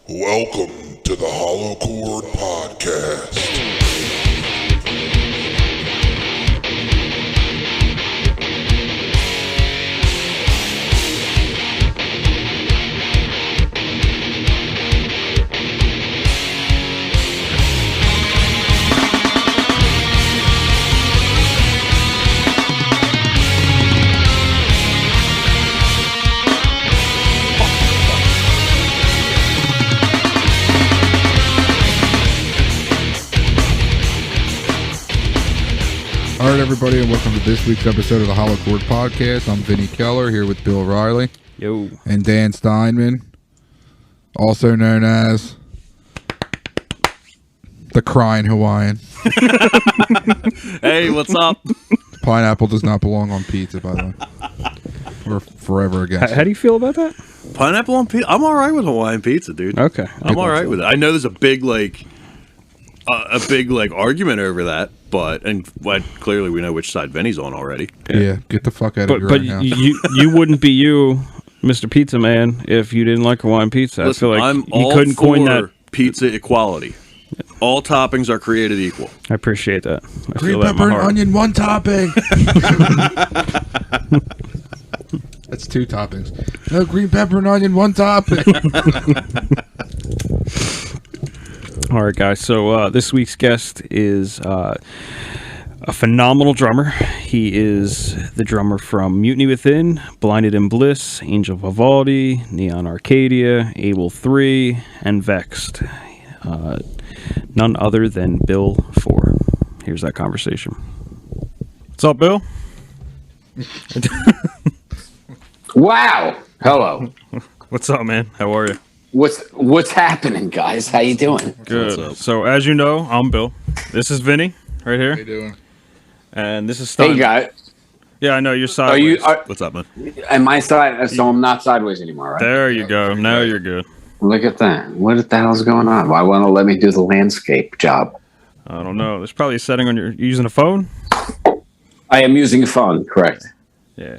Welcome to the Hollow Chord Podcast. All right, everybody, and welcome to this week's episode of the Hollow Chord Podcast. I'm Vinny Keller here with Bill Riley. Yo. And Dan Steinman, also known as the Crying Hawaiian. Hey, what's up? Pineapple does not belong on pizza, by the way. We're forever against How do you feel about that? Pineapple on pizza? I'm all right with Hawaiian pizza, dude. Okay. I'm all right with it. I know there's a big argument over that, but clearly we know which side Vinny's on already. Yeah, get the fuck out of here But right now. you wouldn't be you, Mr. Pizza Man, if you didn't like Hawaiian pizza. Listen, I feel like I'm you all couldn't for coin that. pizza equality. All toppings are created equal. I appreciate that. I Green feel that in pepper my and heart. onion, one topping. That's two toppings. No, green pepper and onion, one topping. All right, guys. So this week's guest is a phenomenal drummer. He is the drummer from Mutiny Within, Blinded in Bliss, Angel Vivaldi, Neon Arcadia, Able 3, and Vext. None other than Bill Fore. Here's that conversation. What's up, Bill? Wow. Hello. What's up, man? How are you? What's happening, guys? How you doing? Good. So, as you know, I'm Bill. This is Vinny, right here. How you doing? And this is Stein. Hey, guys. Yeah, I know, you're sideways. What's up, man? Am my side? So I'm not sideways anymore, right? There you go. Now you're good. Look at that. What the hell's going on? Why won't it let me do the landscape job? I don't know. There's probably a setting on your... You using a phone? I am using a phone, correct. Yeah.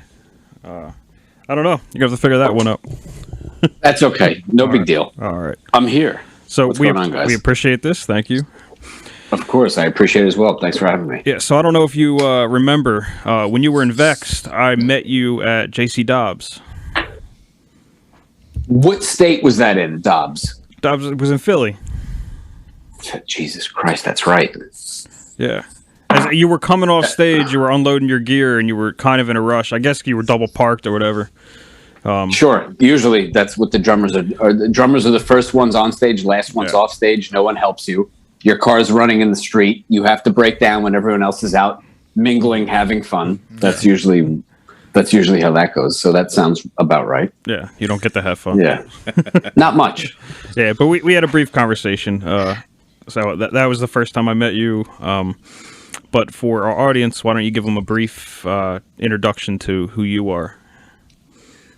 I don't know. You're going to have to figure that one out. That's okay. No big deal. All right. I'm here. So What's going on, guys? we appreciate this. Thank you. Of course. I appreciate it as well. Thanks for having me. Yeah, so I don't know if you remember, when you were in Vext, I met you at J.C. Dobbs. What state was that in, Dobbs? Dobbs was in Philly. Jesus Christ, that's right. Yeah. As you were coming off stage, you were unloading your gear, and you were kind of in a rush. I guess you were double parked or whatever. Sure. Usually that's what the drummers are. The drummers are the first ones on stage, last ones off stage. No one helps you. Your car's running in the street. You have to break down when everyone else is out mingling, having fun. That's usually how that goes. So that sounds about right. Yeah, you don't get to have fun. Yeah. Not much. Yeah, but we had a brief conversation. So that was the first time I met you. But for our audience, why don't you give them a brief introduction to who you are?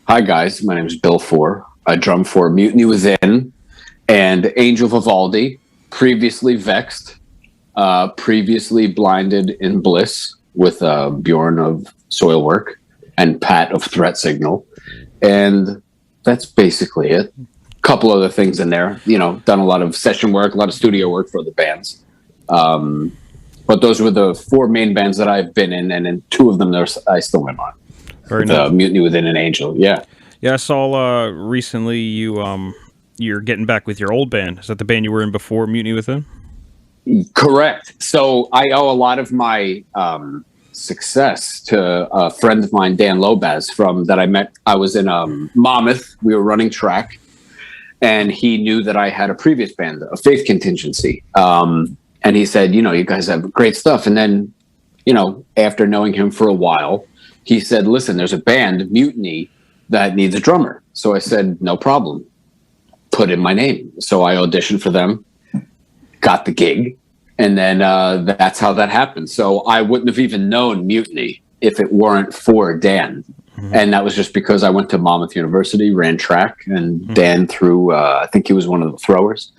Hi, guys. My name is Bill Fore. I drum for Mutiny Within and Angel Vivaldi, previously Vext, previously Blinded in Bliss with Bjorn of Soilwork and Pat of Threat Signal. And that's basically it. A couple other things in there. You know, done a lot of session work, a lot of studio work for the bands. But those were the four main bands that I've been in, and in two of them I still went on. Very nice. Mutiny Within an Angel, yeah. Yeah, I saw recently you're getting back with your old band. Is that the band you were in before Mutiny Within? Correct. So I owe a lot of my success to a friend of mine, Dan Lobaz, that I met. I was in Monmouth. We were running track, and he knew that I had a previous band, a Faith Contingency. And he said, you guys have great stuff. And then, after knowing him for a while, he said, listen, there's a band, Mutiny, that needs a drummer. So I said, no problem. Put in my name. So I auditioned for them, got the gig, and then that's how that happened. So I wouldn't have even known Mutiny if it weren't for Dan. Mm-hmm. And that was just because I went to Monmouth University, ran track, and Dan threw, I think he was one of the throwers,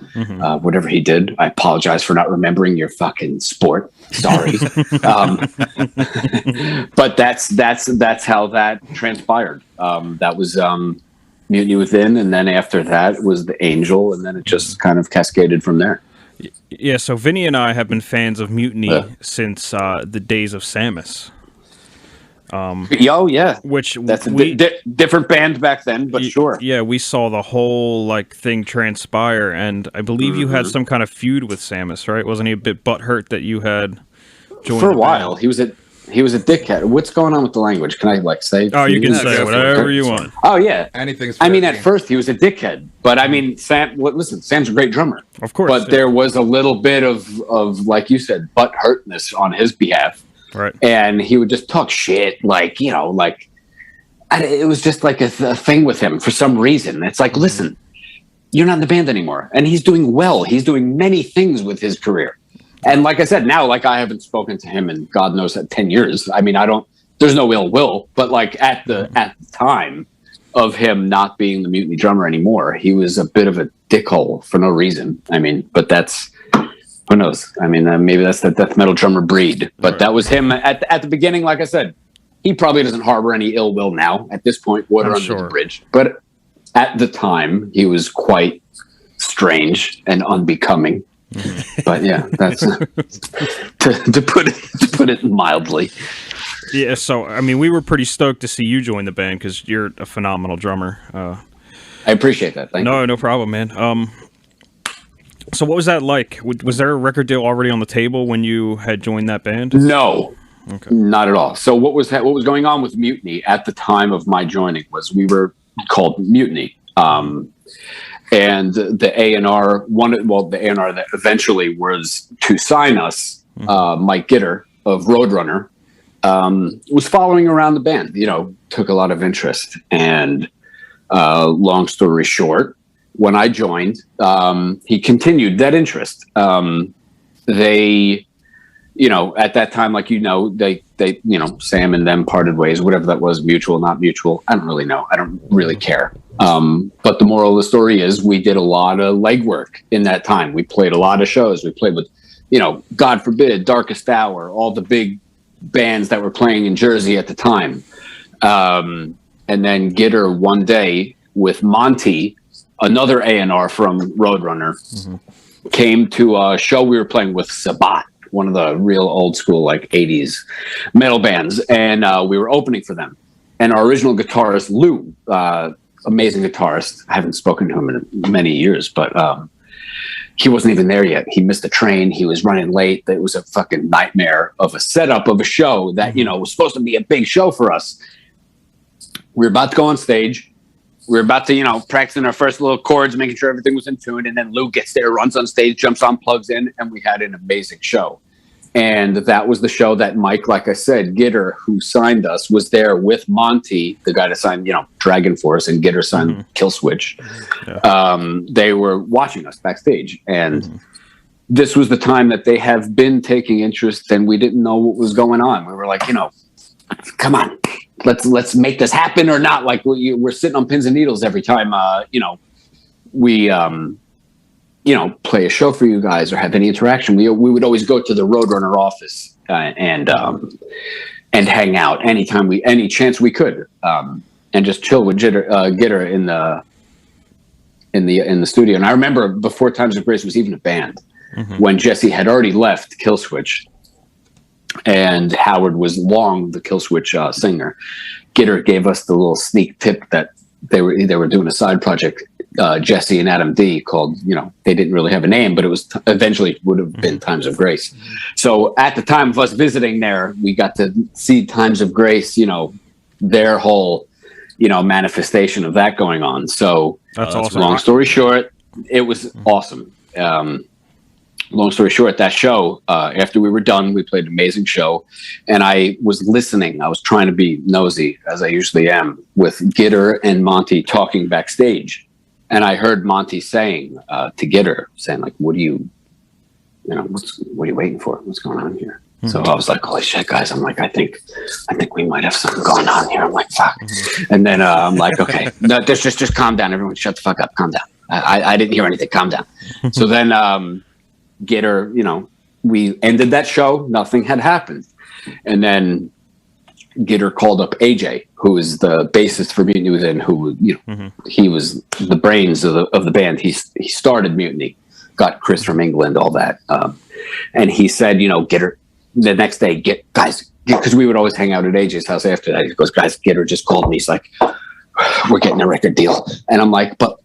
whatever he did. I apologize for not remembering your fucking sport. Sorry. But that's how that transpired. That was Mutiny Within, and then after that was the Angel, and then it just kind of cascaded from there. Yeah, so Vinny and I have been fans of Mutiny since the days of Samus. Yeah, Which that's a different band back then, but sure. Yeah, we saw the whole like thing transpire, and I believe you had some kind of feud with Samus, right? Wasn't he a bit butthurt that you had joined for a while? Band? He was a dickhead. What's going on with the language? Can I say? Oh, you can say whatever you want. Oh yeah, anything's. I mean, at first he was a dickhead, but I mean, listen, Sam's a great drummer, of course. But there was a little bit of like you said, butthurtness on his behalf. Right. And he would just talk shit, like, it was just like a thing with him for some reason. It's like, listen, you're not in the band anymore. And he's doing well. He's doing many things with his career. And like I said, now, like, I haven't spoken to him in God knows 10 years. I mean, there's no ill will, but like at the time of him not being the Mutiny drummer anymore, he was a bit of a dickhole for no reason. I mean, but that's, who knows? I mean, maybe that's the death metal drummer breed, but that was him at the beginning. Like I said, he probably doesn't harbor any ill will now at this point, water under the bridge. But at the time, he was quite strange and unbecoming. But yeah, that's to put it mildly. Yeah, so I mean, we were pretty stoked to see you join the band because you're a phenomenal drummer. I appreciate that. Thank you. No problem, man. So what was that like? Was there a record deal already on the table when you had joined that band? No, not at all. So what was going on with Mutiny at the time of my joining was we were called Mutiny, and the A&R the A&R that eventually was to sign us, Mike Gitter of Roadrunner, was following around the band. Took a lot of interest, and long story short, when I joined, he continued that interest. They, at that time, like, they, Sam and them parted ways, whatever that was, mutual, not mutual. I don't really know. I don't really care. But the moral of the story is we did a lot of legwork in that time. We played a lot of shows. We played with, God forbid, Darkest Hour, all the big bands that were playing in Jersey at the time. And then Gitter one day with Monty, another A&R from Roadrunner, came to a show we were playing with Sabat, one of the real old school, like 80s metal bands. And we were opening for them. And our original guitarist, Lou, amazing guitarist. I haven't spoken to him in many years, but he wasn't even there yet. He missed the train. He was running late. It was a fucking nightmare of a setup of a show that, was supposed to be a big show for us. We were about to go on stage. We were about to, practicing our first little chords, making sure everything was in tune. And then Lou gets there, runs on stage, jumps on, plugs in, and we had an amazing show. And that was the show that Mike, like I said, Gitter, who signed us, was there with Monty, the guy that signed, Dragon Force, and Gitter signed Killswitch. Yeah. They were watching us backstage. And this was the time that they have been taking interest, and we didn't know what was going on. We were like, come on. Let's make this happen or not. Like we're sitting on pins and needles every time, we, play a show for you guys or have any interaction. We would always go to the Roadrunner office and hang out any chance we could, and just chill with Gitter in the studio. And I remember before Times of Grace was even a band, when Jesse had already left Killswitch. And Howard was Long, the Killswitch singer. Gitter gave us the little sneak tip that they were doing a side project, Jesse and Adam D, called, they didn't really have a name, but it was eventually would have been Times of Grace. So at the time of us visiting there, we got to see Times of Grace, their whole, manifestation of that going on. So that's awesome. Long story short, it was awesome. Long story short, that show, after we were done, we played an amazing show. And I was listening. I was trying to be nosy, as I usually am, with Gitter and Monty talking backstage. And I heard Monty saying to Gitter, saying, like, what are you waiting for? What's going on here? So I was like, holy shit, guys. I'm like, I think we might have something going on here. I'm like, fuck. And then I'm like, okay, no, just calm down. Everyone shut the fuck up. Calm down. I didn't hear anything. Calm down. So then Gitter, we ended that show. Nothing had happened. And then Gitter called up AJ, who is the bassist for Mutiny Within, who he was the brains of the band. He started Mutiny, got Chris from England, all that, and he said, Gitter, the next day, guys, because we would always hang out at AJ's house after that. He goes, guys, Gitter just called me. He's like, we're getting a record deal, and I'm like, but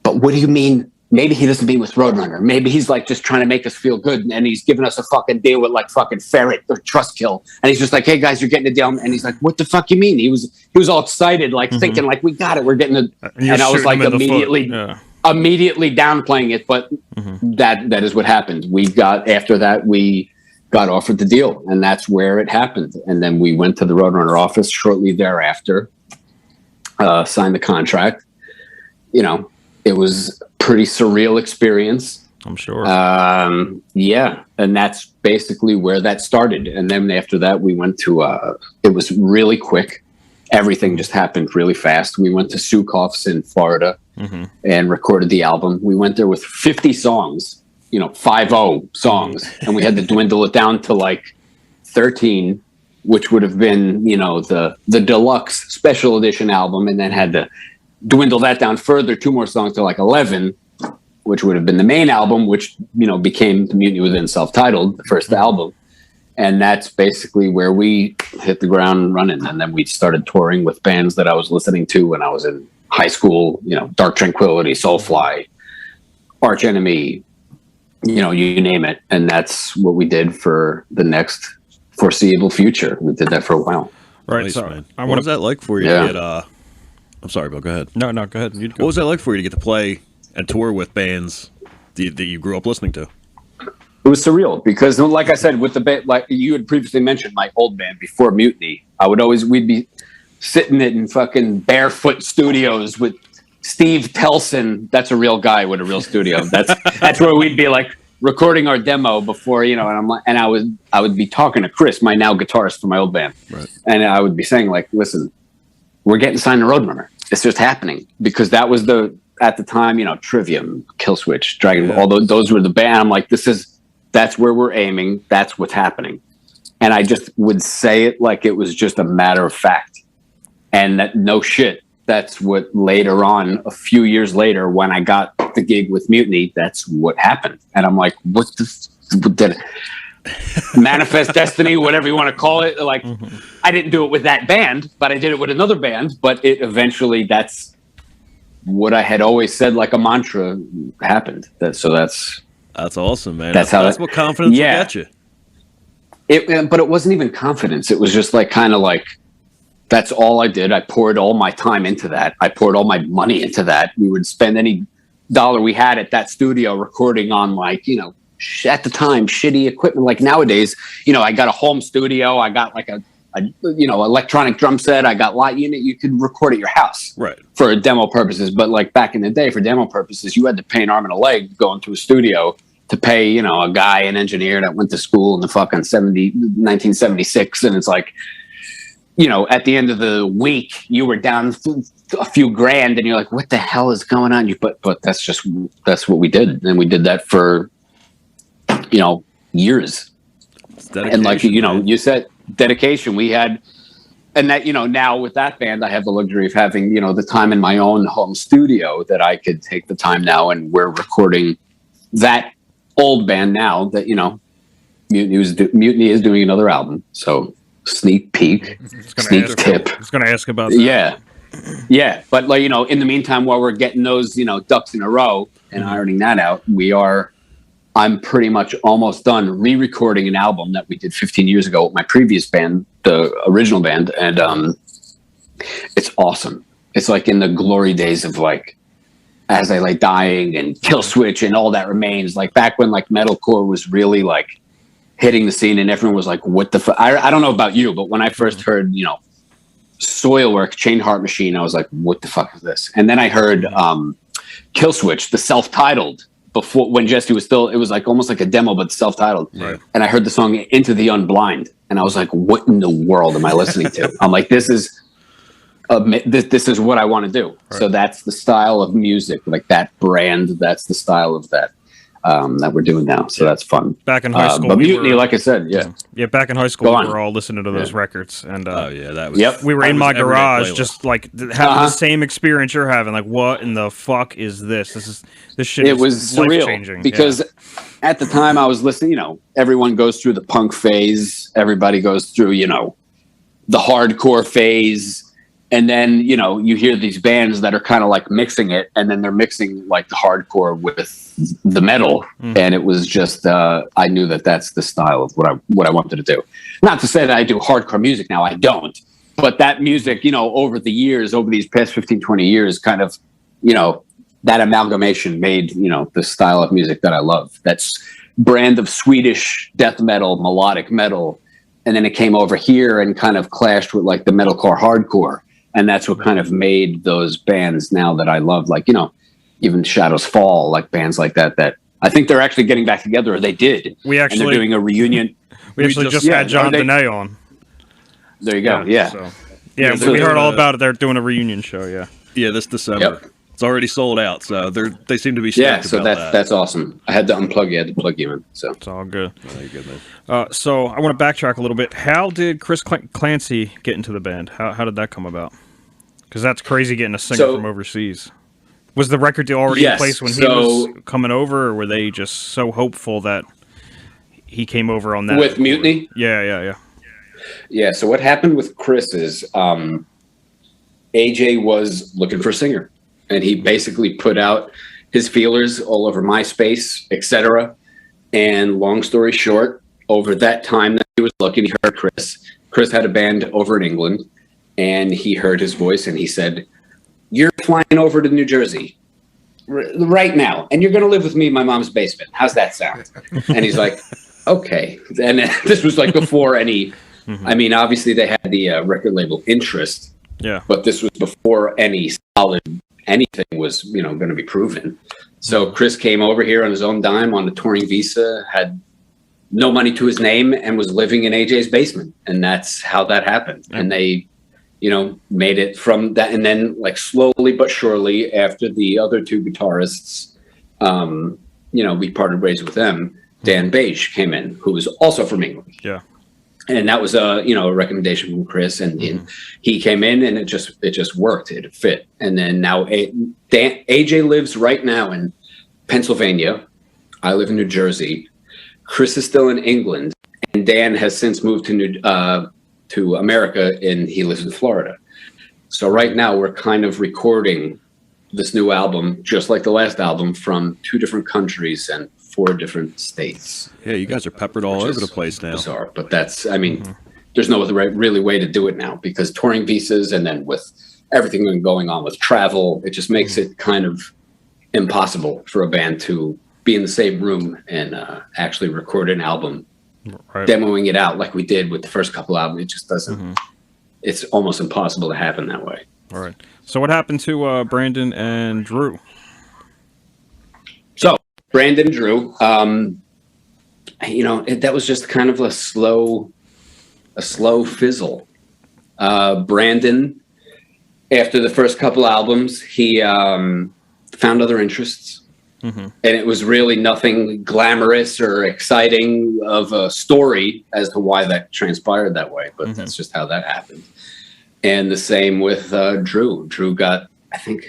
what do you mean? Maybe he doesn't mean with Roadrunner. Maybe he's like just trying to make us feel good, and he's giving us a fucking deal with like fucking Ferret or Trustkill, and he's just like, "Hey guys, you're getting a deal," and he's like, "What the fuck you mean?" He was all excited, like thinking like, "We got it, we're getting it," and I was like immediately downplaying it, but that is what happened. After that we got offered the deal, and that's where it happened, and then we went to the Roadrunner office shortly thereafter, signed the contract. It was pretty surreal experience, I'm sure. Yeah, and that's basically where that started. And then after that, we went to it was really quick. Everything just happened really fast. We went to Sukoff's in Florida and recorded the album. We went there with 50 songs, 50 songs, and we had to dwindle it down to like 13, which would have been the deluxe special edition album, and then had to dwindle that down further, 2 more songs to like 11, which would have been the main album, which became the Mutiny Within self-titled, the first album. And that's basically where we hit the ground running. And then we started touring with bands that I was listening to when I was in high school, Dark Tranquillity, Soulfly, Arch Enemy, you name it. And that's what we did for the next foreseeable future. We did that for a while. Right. Nice, So man. What was that like for you to get I'm sorry, Bill, go ahead. No, go ahead. What was that like for you to get to play and tour with bands that you grew up listening to? It was surreal because, like I said, with the band, like you had previously mentioned, my old band before Mutiny, we'd be sitting in fucking Barefoot Studios with Steve Telson. That's a real guy with a real studio. That's where we'd be like recording our demo before, and I'm like, and I would be talking to Chris, my now guitarist for my old band, right. And I would be saying like, listen, we're getting signed to Roadrunner. It's just happening because that was at the time, Trivium, Killswitch, Dragon, all those were the band. I'm like, that's where we're aiming. That's what's happening. And I just would say it like it was just a matter of fact. And that no shit. That's what later on, a few years later, when I got the gig with Mutiny, that's what happened. And I'm like, what's this? Manifest destiny, whatever you want to call it. Like, I didn't do it with that band, but I did it with another band. But it eventually, that's what I had always said, like a mantra, happened. That's awesome, man. That's what confidence will get you. But it wasn't even confidence. It was just like kind of like that's all I did. I poured all my time into that. I poured all my money into that. We would spend any dollar we had at that studio recording on like at the time shitty equipment. Like nowadays, I got a home studio. I got like a electronic drum set. I got light unit. You could record at your house, right, for demo purposes. But like back in the day, for demo purposes, you had to pay an arm and a leg going to a studio to pay, a guy, an engineer that went to school in the fucking 1976. And it's like, at the end of the week, you were down a few grand, and you're like, what the hell is going on? But that's what we did, and we did that for years. And like you said, dedication. We had, and that now with that band, I have the luxury of having the time in my own home studio that I could take the time now, and we're recording that old band now that Mutiny is doing another album. So sneak peek, sneak tip. I was going to ask about that. Yeah. But like in the meantime, while we're getting those ducks in a row and ironing that out, I'm pretty much almost done re-recording an album that we did 15 years ago with my previous band, the original band, and it's awesome. It's like in the glory days of like As I Lay Dying and Killswitch and All That Remains, like back when like metalcore was really like hitting the scene and everyone was like, what the fuck? I don't know about you, but when I first heard, Soilwork, Chain Heart Machine, I was like, what the fuck is this? And then I heard Killswitch, the self-titled, before when Jesse was still, it was like almost like a demo, but self-titled. Right. And I heard the song Into the Unblind, and I was like, what in the world am I listening to? I'm like, this is what I want to do. Right. So that's the style of music, like that brand. That's the style of that. that we're doing now. So that's fun. Back in high school, but Mutiny, like I said, back in high school, we were all listening to those records, and that was. We were in my garage, playlist. just like having the same experience you're having. Like, what in the fuck is this? This shit. It was surreal life-changing. because at the time I was listening. Everyone goes through the punk phase. Everybody goes through, the hardcore phase. And then, you hear these bands that are kind of like mixing it, and then they're mixing like the hardcore with the metal. And it was just, I knew that that's the style of what I wanted to do. Not to say that I do hardcore music now, I don't. But that music, over the years, over these past 15, 20 years, kind of, that amalgamation made, the style of music that I love. That's brand of Swedish death metal, melodic metal. And then it came over here and kind of clashed with like the metalcore hardcore. And that's what kind of made those bands now that I love, like, even Shadows Fall, like bands like that I think they're actually getting back together, or they did. And they're doing a reunion. We actually just had John Dene on. There you go. Yeah. We heard all about it. They're doing a reunion show. Yeah, this December. Yep. It's already sold out, so they seem to be stoked so about that. that's awesome. I had to unplug you. I had to plug you in. So it's all good. Oh, you're good, man. So I want to backtrack a little bit. How did Chris Clancy get into the band? How did that come about? Because that's crazy getting a singer from overseas. Was the record deal already in place when he was coming over, or were they just so hopeful that he came over on that? With Mutiny? Yeah. Yeah, so what happened with Chris is AJ was looking for a singer. And he basically put out his feelers all over MySpace, etc. And long story short, over that time that he was looking, he heard Chris. Chris had a band over in England, and he heard his voice, and he said, "You're flying over to New Jersey right now, and you're going to live with me in my mom's basement. How's that sound?" And he's like, "Okay." And this was like before any, I mean, obviously they had the record label Interest. Yeah. But this was before any solid anything was, going to be proven. So Chris came over here on his own dime on a touring visa, had no money to his name, and was living in AJ's basement. And that's how that happened. Yeah. And they, made it from that. And then like slowly but surely after the other two guitarists, we parted ways with them. Dan Beige came in, who was also from England. Yeah. And that was a recommendation from Chris, and he came in, and it just worked. It fit. And then now AJ lives right now in Pennsylvania. I live in New Jersey. Chris is still in England, and Dan has since moved to America, and he lives in Florida. So right now we're kind of recording this new album, just like the last album, from 2 different countries and 4 different states. Yeah, you guys are peppered all over the place now. Bizarre, but that's, there's no other really way to do it now, because touring visas, and then with everything going on with travel, it just makes it kind of impossible for a band to be in the same room and actually record an album, demoing it out like we did with the first couple albums. It just doesn't, it's almost impossible to happen that way. All right. So what happened to Brandon and Drew? So Brandon and Drew, that was just kind of a slow fizzle. Brandon, after the first couple albums, he found other interests. And it was really nothing glamorous or exciting of a story as to why that transpired that way. But that's just how that happened. And the same with Drew. Drew got, I think,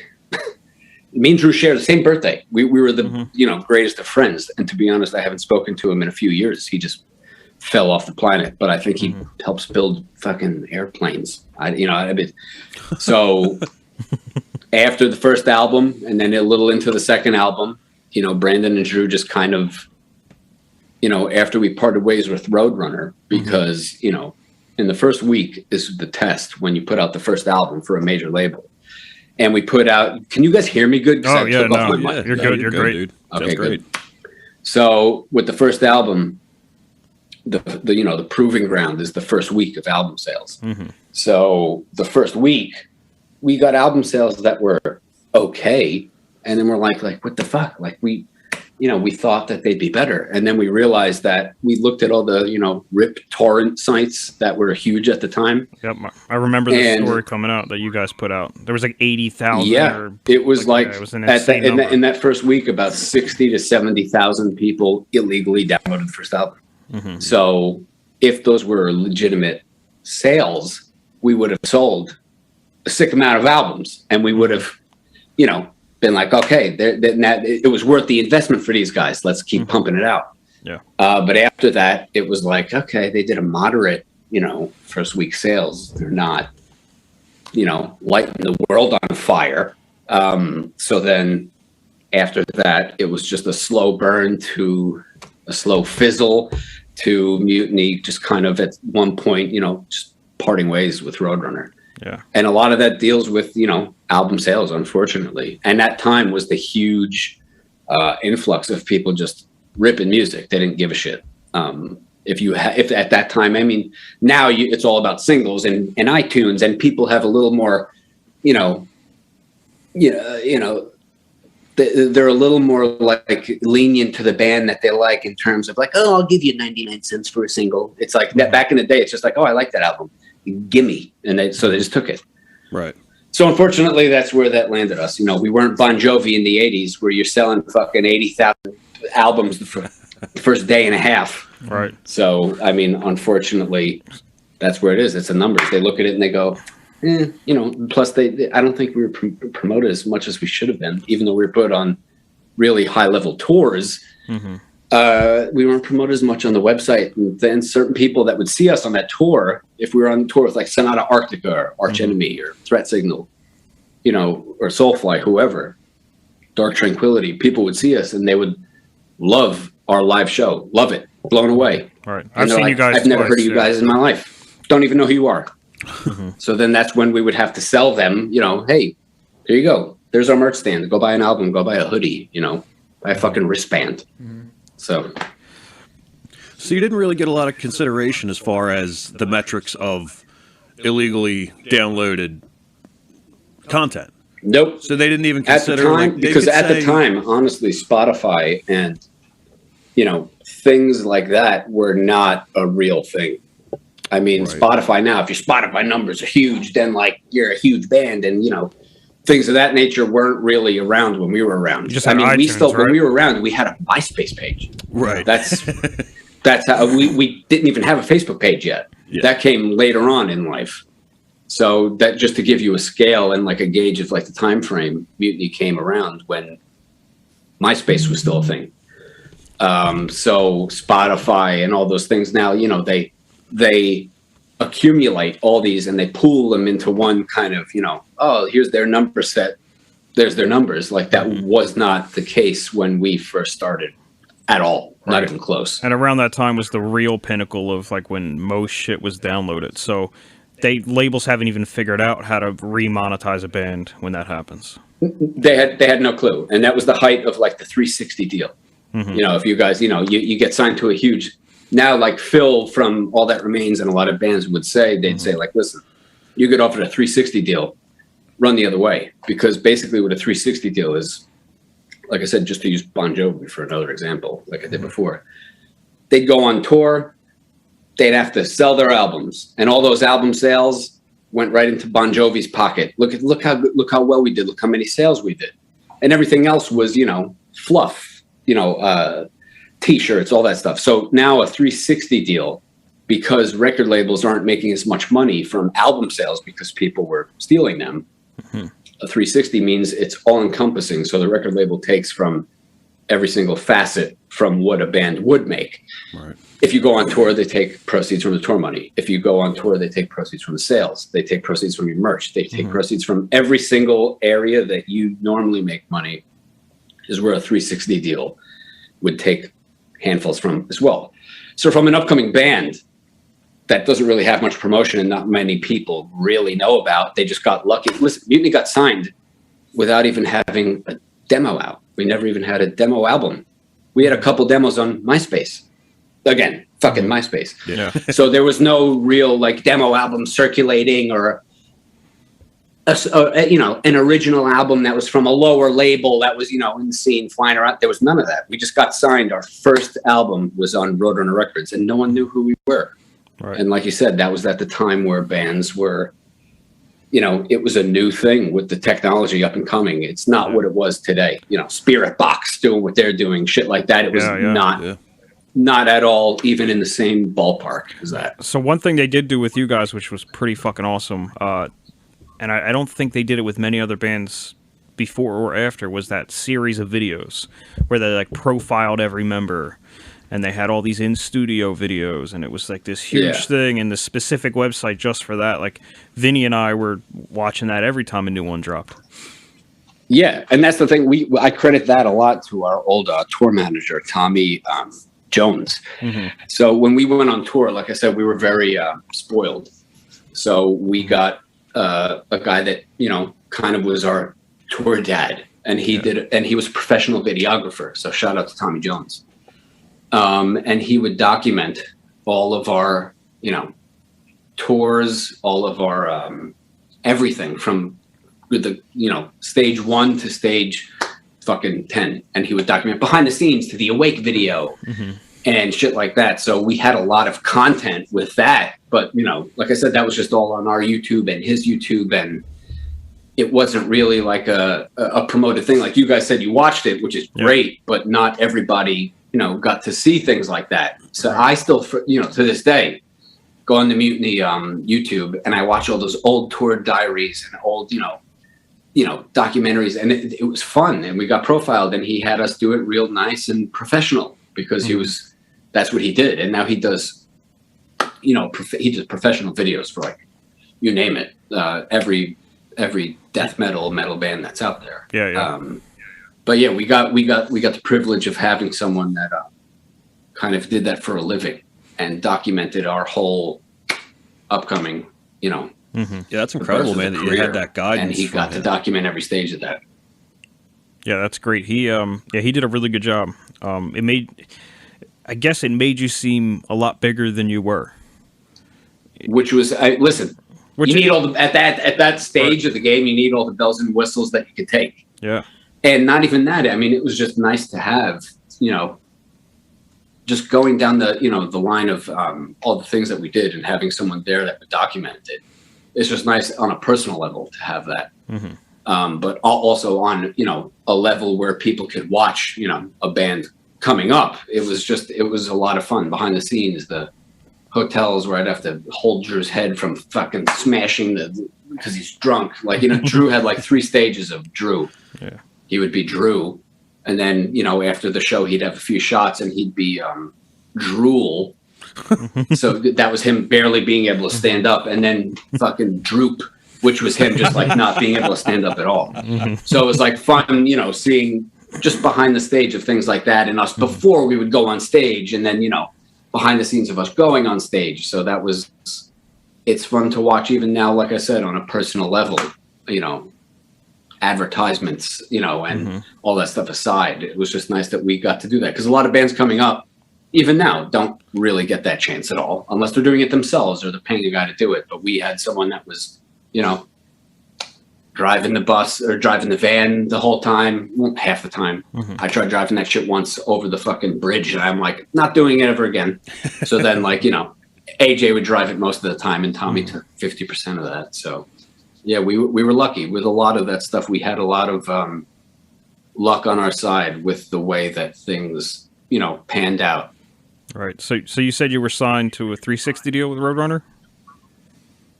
me and Drew shared the same birthday. We were the greatest of friends. And to be honest, I haven't spoken to him in a few years. He just fell off the planet. But I think he helps build fucking airplanes. So after the first album, and then a little into the second album, Brandon and Drew just kind of, after we parted ways with Roadrunner, because, in the first week is the test when you put out the first album for a major label. And we put out, can you guys hear me good? Oh, yeah, no, you're good. You're great. Dude. Okay, good. So with the first album, the proving ground is the first week of album sales. So the first week, we got album sales that were okay. And then we're like, what the fuck? Like we we thought that they'd be better. And then we realized that we looked at all the, RIP torrent sites that were huge at the time. Yep. I remember the story coming out that you guys put out. There was like 80,000. Yeah. It was it was an insane number. in that first week, about 60 to 70,000 people illegally downloaded the first album. Mm-hmm. So if those were legitimate sales, we would have sold a sick amount of albums, and we would have, been like, okay, it was worth the investment for these guys. Let's keep pumping it out. Yeah. But after that, it was like, okay, they did a moderate, first week sales. They're not, lighting the world on fire. So then after that, it was just a slow burn to a slow fizzle to Mutiny, just kind of at one point, just parting ways with Roadrunner. Yeah. And a lot of that deals with, album sales, unfortunately. And that time was the huge influx of people just ripping music. They didn't give a shit. If at that time, I mean, now it's all about singles and iTunes, and people have a little more, they're a little more like lenient to the band that they like in terms of like, oh, I'll give you 99 cents for a single. It's like that back in the day. It's just like, oh, I like that album. Gimme. And so they just took it. Right. So unfortunately, that's where that landed us. We weren't Bon Jovi in the 80s where you're selling fucking 80,000 albums the first day and a half. Right. So, I mean, unfortunately, that's where it is. It's the numbers. They look at it and they go, plus I don't think we were promoted as much as we should have been, even though we were put on really high level tours. Mm-hmm. We weren't promoted as much on the website, and then certain people that would see us on that tour, if we were on tour with like Sonata Arctica or Arch Enemy or Threat Signal, or Soulfly, whoever, Dark Tranquility, people would see us and they would love our live show, love it, blown away. All right. I've seen you guys. I've never heard of you guys in my life. Don't even know who you are. So then that's when we would have to sell them, hey, here you go. There's our merch stand. Go buy an album, go buy a hoodie, buy a fucking wristband. So you didn't really get a lot of consideration as far as the metrics of illegally downloaded content. Nope. So they didn't even consider because at the time, honestly, Spotify and things like that were not a real thing. I mean, right. Spotify now, if your Spotify numbers are huge, then like you're a huge band, and things of that nature weren't really around when we were around. iTunes, when we were around, we had a MySpace page. Right. That's how we didn't even have a Facebook page yet. Yeah. That came later on in life. So that just to give you a scale and like a gauge of like the time frame, Mutiny came around when MySpace was still a thing. So Spotify and all those things now, they accumulate all these and they pool them into one kind of, oh, here's their number set. There's their numbers. Like that was not the case when we first started at all. Right. Not even close. And around that time was the real pinnacle of like when most shit was downloaded. So labels haven't even figured out how to remonetize a band when that happens. They had no clue. And that was the height of like the 360 deal. Mm-hmm. If you guys, you get signed to a huge, now like Phil from All That Remains and a lot of bands would say, they'd say like, listen, you get offered a 360 deal, run the other way. Because basically what a 360 deal is, like I said, just to use Bon Jovi for another example, like I did before, they'd go on tour, they'd have to sell their albums, and all those album sales went right into Bon Jovi's pocket. Look how well we did, look how many sales we did. And everything else was, fluff, T-shirts, all that stuff. So now a 360 deal, because record labels aren't making as much money from album sales because people were stealing them. Mm-hmm. A 360 means it's all encompassing. So the record label takes from every single facet from what a band would make. Right. If you go on tour, they take proceeds from the tour money. If you go on tour, they take proceeds from the sales. They take proceeds from your merch. They take proceeds from every single area that you normally make money, is where a 360 deal would take handfuls from as well. So from an upcoming band that doesn't really have much promotion and not many people really know about, they just got lucky. Listen, Mutiny got signed without even having a demo out. We never even had a demo album. We had a couple demos on MySpace. Again, fucking MySpace. Yeah. So there was no real like demo album circulating, or an original album that was from a lower label that was, in the scene flying around. There was none of that. We just got signed. Our first album was on Roadrunner Records, and no one knew who we were. Right. And like you said, that was at the time where bands were, it was a new thing with the technology up and coming. It's not what it was today. Spirit Box doing what they're doing, shit like that. It was not at all even in the same ballpark as that. So one thing they did do with you guys, which was pretty fucking awesome, and I don't think they did it with many other bands before or after, was that series of videos where they like profiled every member, and they had all these in-studio videos, and it was like this huge thing, and the specific website just for that. Like Vinny and I were watching that every time a new one dropped. Yeah, and that's the thing. I credit that a lot to our old tour manager, Tommy Jones. Mm-hmm. So when we went on tour, like I said, we were very spoiled. So we got a guy that kind of was our tour dad, and he was a professional videographer. So shout out to Tommy Jones. And he would document all of our tours, all of our everything from the stage 1 to stage fucking 10, and he would document behind the scenes to the Awake video. Mm-hmm. And shit like that. So we had a lot of content with that, but like I said, that was just all on our YouTube and his YouTube, and it wasn't really like a promoted thing. Like you guys said, you watched it, which is great, but not everybody got to see things like that. So I still, to this day, go on the Mutiny YouTube, and I watch all those old tour diaries and old documentaries, and it was fun, and we got profiled, and he had us do it real nice and professional, because that's what he did. And now he does, he does professional videos for like, you name it, every death metal band that's out there. But yeah, we got the privilege of having someone that kind of did that for a living and documented our whole upcoming, Mm-hmm. Yeah, that's incredible, man, that you had that guidance. And he got to document every stage of that. Yeah, that's great. He did a really good job. I guess it made you seem a lot bigger than you were. Which was, listen, you need all the, at that stage of the game, you need all the bells and whistles that you could take. Yeah. And not even that. I mean, it was just nice to have, just going down the, the line of all the things that we did, and having someone there that would document it. It's just nice on a personal level to have that. Mm-hmm. But also on, a level where people could watch, a band coming up. It was a lot of fun behind the scenes. The hotels where I'd have to hold Drew's head from fucking smashing because he's drunk. Like, Drew had like 3 stages of Drew. Yeah. He would be Drew. And then, after the show, he'd have a few shots and he'd be Drool. So that was him barely being able to stand up. And then fucking Droop, which was him just like not being able to stand up at all. So it was like fun, seeing just behind the stage of things like that, and us before we would go on stage, and then, behind the scenes of us going on stage. So it's fun to watch even now, like I said, on a personal level, advertisements, and all that stuff aside. It was just nice that we got to do that, because a lot of bands coming up, even now, don't really get that chance at all, unless they're doing it themselves or they're paying a guy to do it. But we had someone that was, driving the bus or driving the van the whole time, half the time. Mm-hmm. I tried driving that shit once over the fucking bridge, and I'm like, not doing it ever again. So then, like, AJ would drive it most of the time, and Tommy took 50% of that. So, yeah, we were lucky with a lot of that stuff. We had a lot of luck on our side with the way that things, panned out. Right. So you said you were signed to a 360 deal with Roadrunner?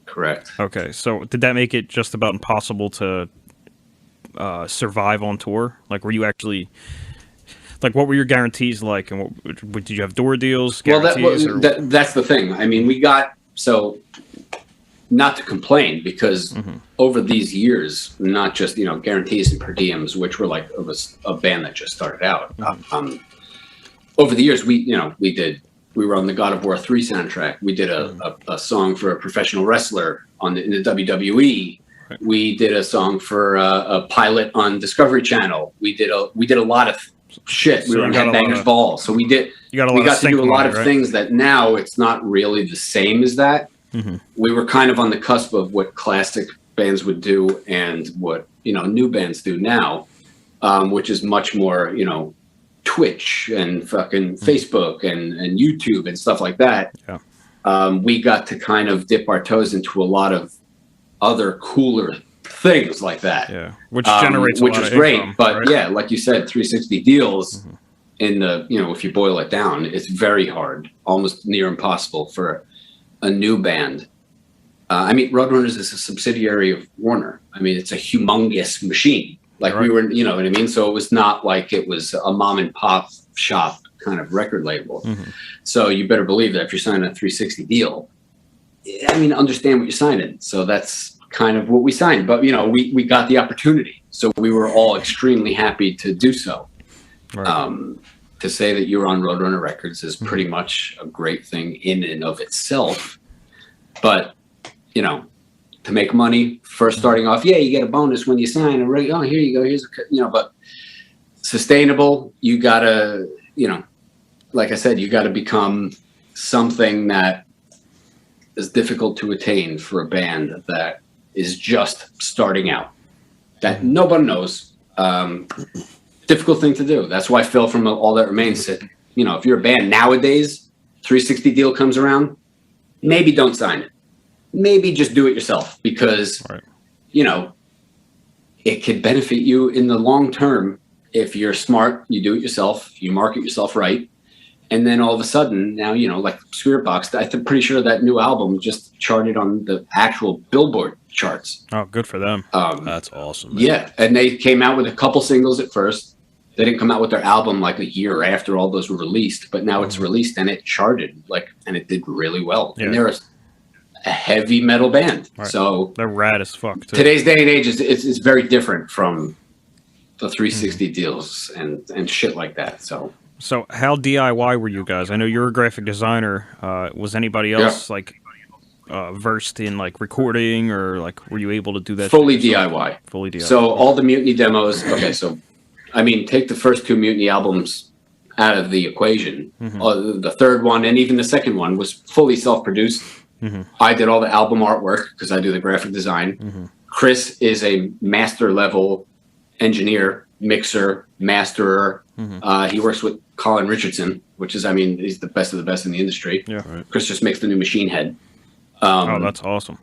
Correct. Okay, so did that make it just about impossible to survive on tour? Like, were you actually, like, what were your guarantees like, and what did you have door deals, guarantees? Well, that's the thing. I mean, we got, so not to complain, because over these years, not just, guarantees and per diems, which were like, it was a band that just started out. Over the years, we were on the God of War 3 soundtrack. We did a song for a professional wrestler in the WWE. Right. We did a song for a pilot on Discovery Channel. We did a lot of shit. So we were on Headbangers Ball. So we got to do a lot of things that now it's not really the same as that. Mm-hmm. We were kind of on the cusp of what classic bands would do and what, new bands do now, which is much more, Twitch and fucking Facebook and YouTube and stuff like that. Yeah. We got to kind of dip our toes into a lot of other cooler things like that. Yeah, which generates a which lot was of great. income, But right? yeah, like you said, 360 deals in the, if you boil it down, it's very hard, almost near impossible for a new band. Roadrunners is a subsidiary of Warner. It's a humongous machine. Like Right. we were, you know what I mean? So it was not like it was a mom and pop shop kind of record label. So you better believe that if you're signing a 360 deal, understand what you're signing. So that's kind of what we signed. But, we got the opportunity. So we were all extremely happy to do so. Right. To say that you're on Roadrunner Records is pretty much a great thing in and of itself. But, to make money, first starting off, you get a bonus when you sign. And here you go. Here's but sustainable, you gotta, like I said, you gotta become something that is difficult to attain for a band that is just starting out, that nobody knows. Difficult thing to do. That's why Phil from All That Remains said, if you're a band nowadays, 360 deal comes around, maybe don't sign it. Maybe just do it yourself because, Right. It could benefit you in the long term. If you're smart, you do it yourself, you market yourself right. And then all of a sudden now, like Spiritbox, I'm pretty sure that new album just charted on the actual Billboard charts. Oh, good for them. That's awesome, man. Yeah. And they came out with a couple singles at first. They didn't come out with their album like a year after all those were released, but now it's released and it charted and it did really well. Yeah. And they're a heavy metal band. Right. So They're rad as fuck, too. today's day and age is very different from the 360 deals and shit like that. So how DIY were you guys? I know you're a graphic designer. Was anybody else versed in recording or were you able to do that? fully DIY. Fully DIY. So all the Mutiny demos. Okay. So, take the first two Mutiny albums out of the equation. The third one and even the second one was fully self-produced. I did all the album artwork because I do the graphic design. Chris is a master level engineer, mixer, masterer. He works with Colin Richardson, which is, he's the best of the best in the industry. Yeah. Right. Chris just makes the new machine head. Oh, that's awesome.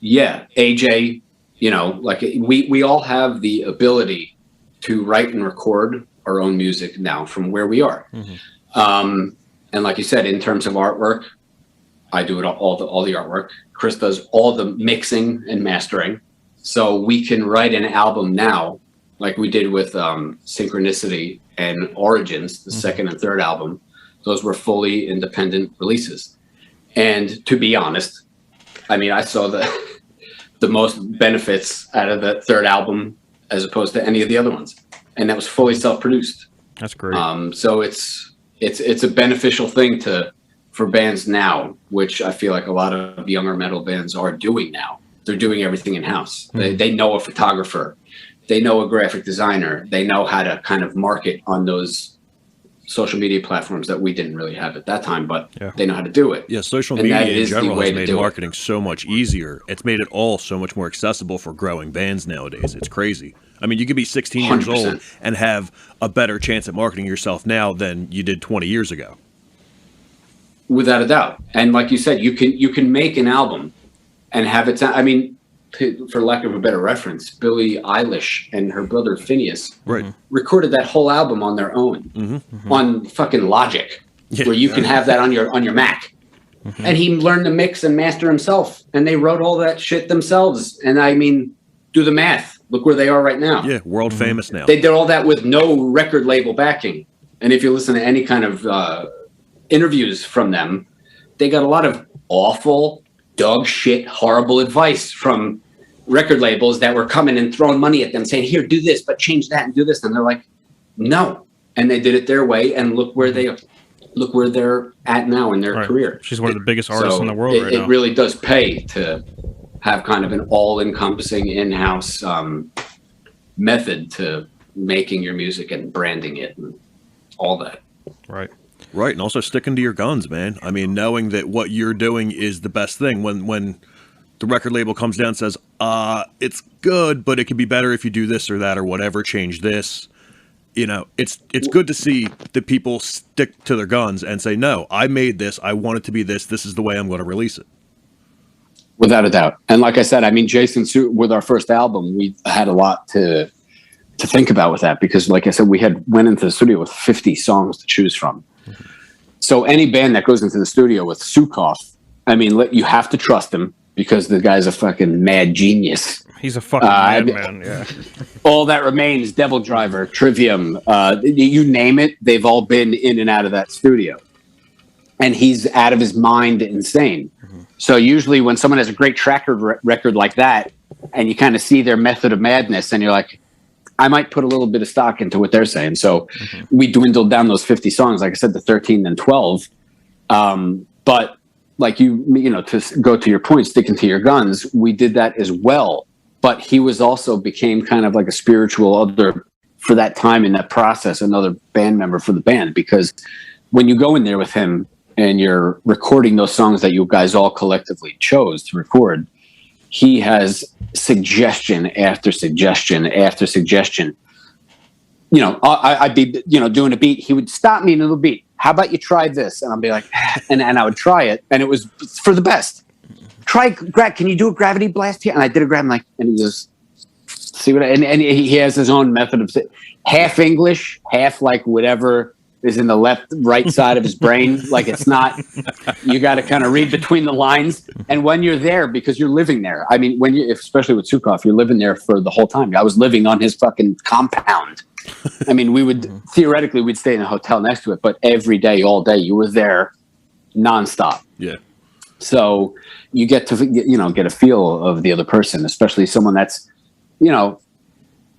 Yeah. AJ, we all have the ability to write and record our own music now from where we are. And like you said, in terms of artwork, I do it all the artwork. Chris does all the mixing and mastering. So we can write an album now, like we did with Synchronicity and Origins, the second and third album. Those were fully independent releases. And to be honest, I saw the most benefits out of the third album as opposed to any of the other ones. And that was fully self-produced. That's great. So it's a beneficial thing for bands now, which I feel like a lot of younger metal bands are doing now. They're doing everything in-house. They know a photographer. They know a graphic designer. They know how to kind of market on those social media platforms that we didn't really have at that time, but they know how to do it. Yeah, social And that media in is the general way has to made do it. marketing so much easier. It's made it all so much more accessible for growing bands nowadays. It's crazy. You could be 16 years 100%. old and have a better chance at marketing yourself now than you did 20 years ago. Without a doubt. And like you said, you can make an album and have it sound, for lack of a better reference, Billie Eilish and her brother Phineas recorded that whole album on their own on fucking Logic, where you can have that on your Mac. And he learned to mix and master himself, and they wrote all that shit themselves. And do the math. Look where they are right now. Yeah, world famous now. They did all that with no record label backing. And if you listen to any kind of interviews from them, they got a lot of awful, dog shit, horrible advice from record labels that were coming and throwing money at them saying, here, do this, but change that and do this. And they're like, no. And they did it their way. And look where they're at now in their career. She's one of the biggest artists in the world right now. It really does pay to have kind of an all-encompassing in-house method to making your music and branding it and all that. Right. Right, and also sticking to your guns, man. Knowing that what you're doing is the best thing. When the record label comes down and says, it's good, but it could be better if you do this or that or whatever, change this. You know, it's good to see that people stick to their guns and say, no, I made this. I want it to be this. This is the way I'm going to release it. Without a doubt. And like I said, I mean, Jason, with our first album, we had a lot to think about with that because, like I said, we went into the studio with 50 songs to choose from. Mm-hmm. So any band that goes into the studio with Sukoff, I mean, you have to trust him because the guy's a fucking mad genius. He's a fucking madman, yeah. All That Remains, Devil Driver, Trivium, you name it, they've all been in and out of that studio. And he's out of his mind insane. Mm-hmm. So usually when someone has a great track record like that, and you kind of see their method of madness, and you're like, I might put a little bit of stock into what they're saying. So we dwindled down those 50 songs, like I said, to 13 and 12. But like you know, to go to your point, sticking to your guns, we did that as well. But he became kind of like a spiritual other for that time in that process, another band member for the band. Because when you go in there with him and you're recording those songs that you guys all collectively chose to record, he has suggestion after suggestion after suggestion. You know, I'd be, you know, doing a beat. He would stop me in a little beat. How about you try this? And I'd be like, and I would try it. And it was for the best. Can you do a gravity blast here? And I did a gravity, and he goes, see what and he has his own method of half English, half like whatever is in the right side of his brain. Like it's not, you got to kind of read between the lines. And when you're there, because you're living there, I mean, especially with Sukoff, you're living there for the whole time. I was living on his fucking compound. I mean, theoretically, we'd stay in a hotel next to it, but every day, all day, you were there nonstop. Yeah. So you get to, you know, get a feel of the other person, especially someone that's, you know,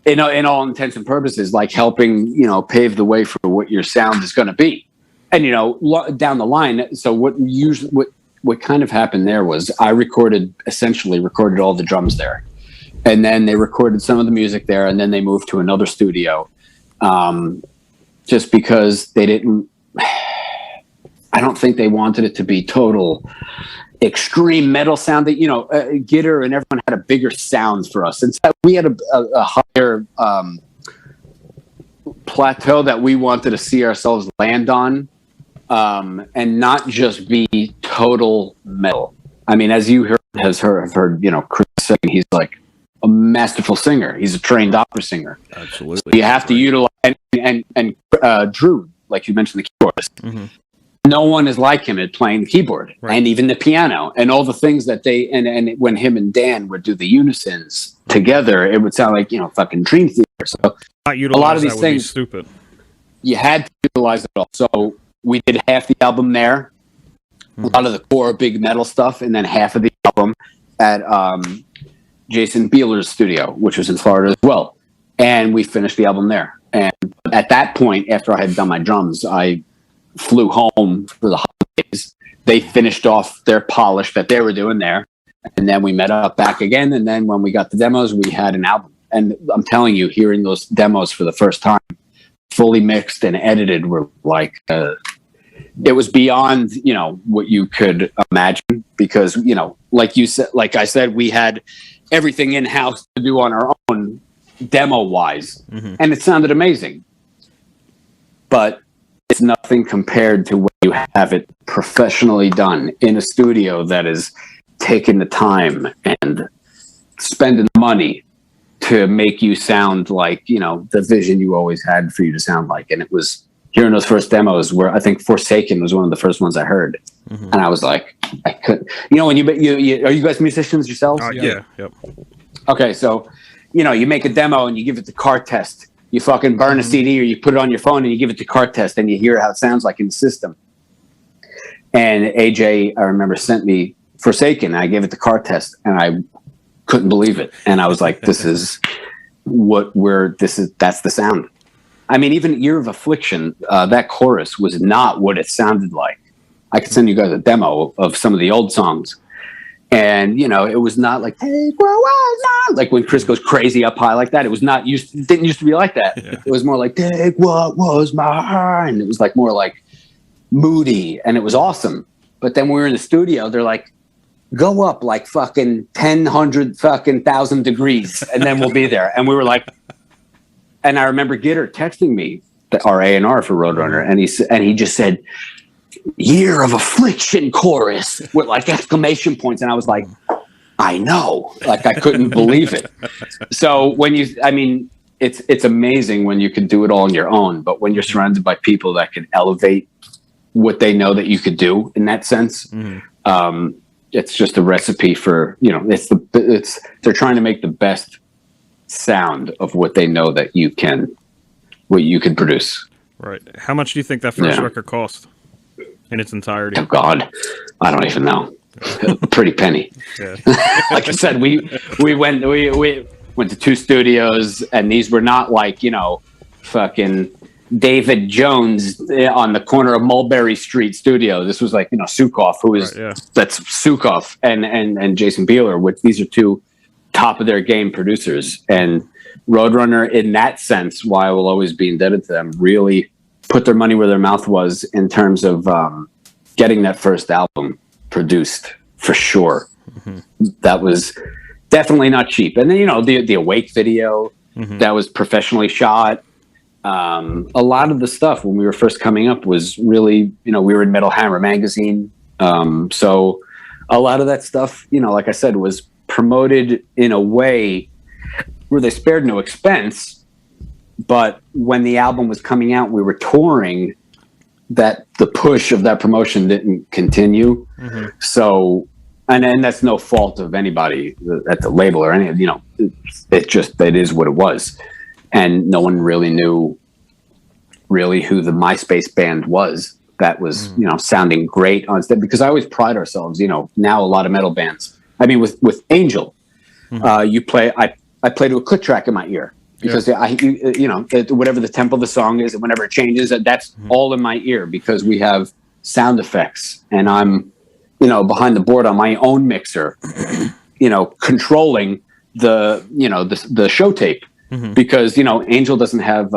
in all intents and purposes, like helping, you know, pave the way for what your sound is going to be. And, you know, down the line. So what kind of happened there was I essentially recorded all the drums there. And then they recorded some of the music there. And then they moved to another studio just because I don't think they wanted it to be total extreme metal sound that, you know, Gitter and everyone had a bigger sound for us. And so we had a higher plateau that we wanted to see ourselves land on and not just be total metal. I mean, as you have heard, you know, Chris saying he's like a masterful singer. He's a trained opera singer. Absolutely. So you have to utilize, and Drew, like you mentioned, the keyboardist. Mm-hmm. No one is like him at playing the keyboard and even the piano and all the things that and when him and Dan would do the unisons together, it would sound like, you know, fucking Dream Theater. So a lot of these things, stupid. You had to utilize it all. So we did half the album there, a lot of the core big metal stuff, and then half of the album at Jason Bieler's studio, which was in Florida as well. And we finished the album there. And at that point, after I had done my drums, I flew home for the holidays. They finished off their polish that they were doing there. And then we met up back again. And then when we got the demos, we had an album. And I'm telling you, hearing those demos for the first time, fully mixed and edited, were like, it was beyond, you know, what you could imagine. Because, you know, like you said, like I said, we had everything in-house to do on our own demo-wise. Mm-hmm. And it sounded amazing. But it's nothing compared to when you have it professionally done in a studio that is taking the time and spending the money to make you sound like, you know, the vision you always had for you to sound like. And it was hearing those first demos where I think Forsaken was one of the first ones I heard. Mm-hmm. And I was like, I couldn't, you know, when you are you guys musicians yourselves? Yeah. Yep. Okay. So, you know, you make a demo and you give it the car test. You fucking burn a CD or you put it on your phone and you give it to car test and you hear how it sounds like in the system. And AJ, I remember, sent me Forsaken. I gave it the car test and I couldn't believe it. And I was like, that's the sound. I mean, even Year of Affliction, that chorus was not what it sounded like. I could send you guys a demo of some of the old songs. And, you know, it was not like, hey, like when Chris goes crazy up high like that. It was not it didn't used to be like that. Yeah. It was more like, take what was mine. It was like more like moody, and it was awesome. But then when we were in the studio, they're like, go up like fucking 100 fucking 1,000 degrees and then we'll be there. And we were like, and I remember Gitter texting me, our A&R for Roadrunner, and he just said, "Year of Affliction chorus," with like exclamation points. And I was like, I know, like I couldn't believe it. So it's amazing when you can do it all on your own, but when you're surrounded by people that can elevate what they know that you could do in that sense, it's just a recipe for, they're trying to make the best sound of what they know that what you can produce. Right. How much do you think that first record cost in its entirety? Oh God, I don't even know. A pretty penny. Yeah. Like I said, we went to 2 studios, and these were not like, fucking David Jones on the corner of Mulberry Street studio. This was like, Sukoff, that's Sukoff and Jason Beeler, which these are 2 top of their game producers. And Roadrunner, in that sense, why I will always be indebted to them, really put their money where their mouth was in terms of getting that first album produced, for sure. That was definitely not cheap. And then the Awake video, that was professionally shot. A lot of the stuff when we were first coming up was really, we were in Metal Hammer magazine, so a lot of that stuff, like I said, was promoted in a way where they spared no expense. But when the album was coming out, we were touring, that the push of that promotion didn't continue. So, and that's no fault of anybody at the label or any, it is what it was. And no one really knew who the MySpace band was that was, sounding great on stage, because I always pride ourselves, now a lot of metal bands, I mean, with Angel, I play to a click track in my ear. Because whatever the tempo of the song is, and whenever it changes, that's all in my ear, because we have sound effects, and I'm, behind the board on my own mixer, controlling the show tape, because Angel doesn't have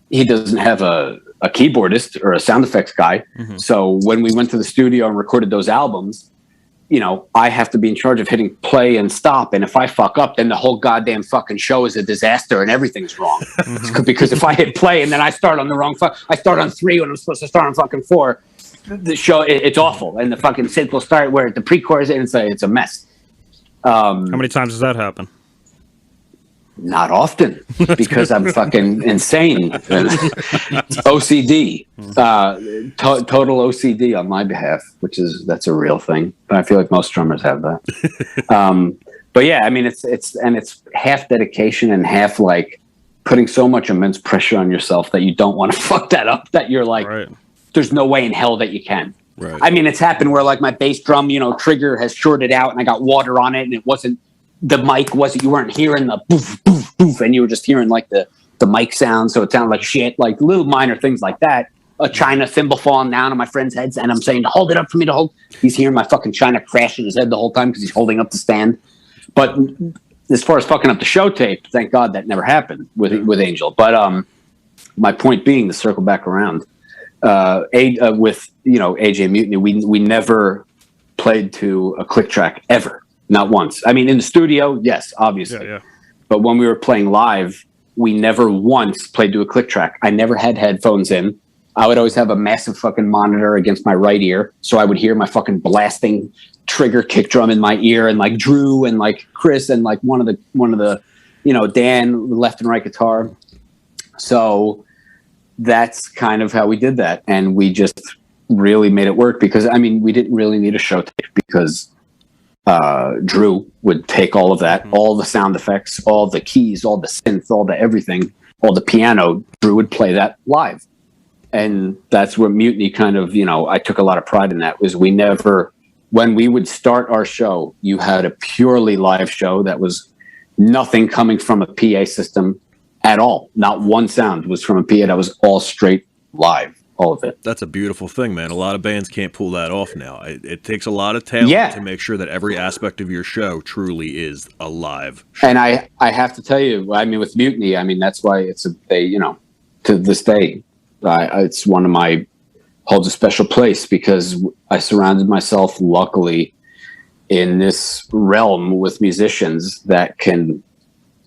he doesn't have a keyboardist or a sound effects guy. So when we went to the studio and recorded those albums, I have to be in charge of hitting play and stop. And if I fuck up, then the whole goddamn fucking show is a disaster and everything's wrong. Because if I hit play and then I start on the wrong I start on 3 when I'm supposed to start on fucking 4, the show, it's awful. And the fucking synth will start where the pre-chorus, and it's a mess. How many times does that happen? Not often, because I'm fucking insane. OCD, total OCD on my behalf, that's a real thing. But I feel like most drummers have that. But yeah, I mean, it's half dedication and half like putting so much immense pressure on yourself that you don't want to fuck that up. That you're like, there's no way in hell that you can. Right. I mean, it's happened where like my bass drum, trigger has shorted out and I got water on it, and it wasn't. The mic wasn't, you weren't hearing the boof, boof, boof, and you were just hearing like the mic sound. So it sounded like shit, like little minor things like that. A China cymbal falling down on my friend's head, and I'm saying, hold it up for me to hold. He's hearing my fucking China crashing his head the whole time because he's holding up the stand. But as far as fucking up the show tape, thank God that never happened with Angel. But my point being, to circle back around, with AJ Mutiny, we never played to a click track ever. Not once. I mean, in the studio, yes, obviously. Yeah. But when we were playing live, we never once played to a click track. I never had headphones in. I would always have a massive fucking monitor against my right ear, so I would hear my fucking blasting trigger kick drum in my ear, and like Drew and like Chris and like one of the Dan left and right guitar. So that's kind of how we did that, and we just really made it work, because I mean, we didn't really need a show tape, because Drew would take all of that, all the sound effects, all the keys, all the synth, all the everything, all the piano. Drew would play that live. And that's where Mutiny kind of, I took a lot of pride in that, was we never, when we would start our show, you had a purely live show that was nothing coming from a PA system at all. Not one sound was from a PA. That was all straight live. All of it. That's a beautiful thing, man. A lot of bands can't pull that off now. It takes a lot of talent to make sure that every aspect of your show truly is a live show. And I have to tell you, I mean, with Mutiny, I mean, that's why to this day, it's one of my, holds a special place, because I surrounded myself, luckily, in this realm with musicians that can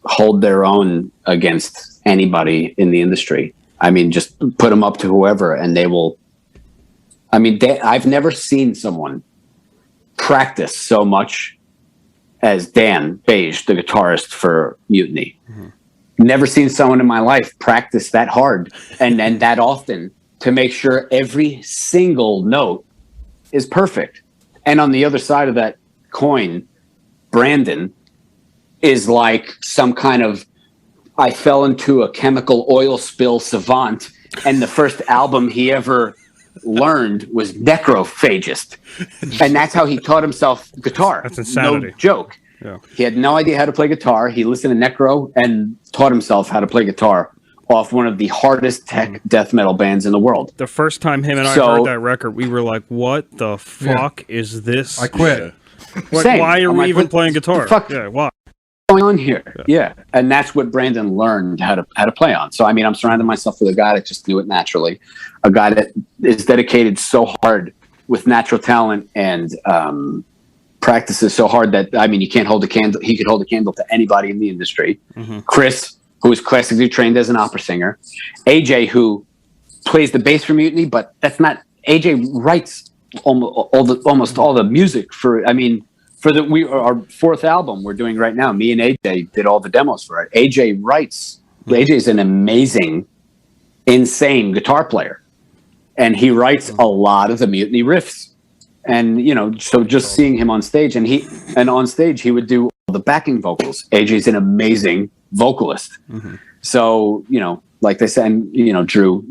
hold their own against anybody in the industry. I mean, just put them up to whoever and they will. I mean, I've never seen someone practice so much as Dan Beige, the guitarist for Mutiny. Mm-hmm. Never seen someone in my life practice that hard and then that often to make sure every single note is perfect. And on the other side of that coin, Brandon is like some kind of, I fell into a chemical oil spill savant, and the first album he ever learned was Necrophagist. And that's how he taught himself guitar. That's insanity. No joke. Yeah. He had no idea how to play guitar. He listened to Necro and taught himself how to play guitar off one of the hardest tech death metal bands in the world. The first time him and I heard that record, we were like, what the fuck is this? I quit. Same. Why are we even playing guitar? Fuck? Yeah, why? Going on here? Yeah. And that's what Brandon learned how to play on. So I mean, I'm surrounding myself with a guy that just knew it naturally, a guy that is dedicated so hard with natural talent and practices so hard that, I mean, you can't hold a candle. He could hold a candle to anybody in the industry. Mm-hmm. Chris, who is classically trained as an opera singer. AJ, who plays the bass for Mutiny, but that's not. AJ writes almost all the music for. I mean, for our fourth album we're doing right now. Me and AJ did all the demos for it. AJ writes. AJ is an amazing, insane guitar player, and he writes a lot of the Mutiny riffs. And so just seeing him on stage, and on stage he would do all the backing vocals. AJ's an amazing vocalist. Mm-hmm. So, like they said, and, Drew,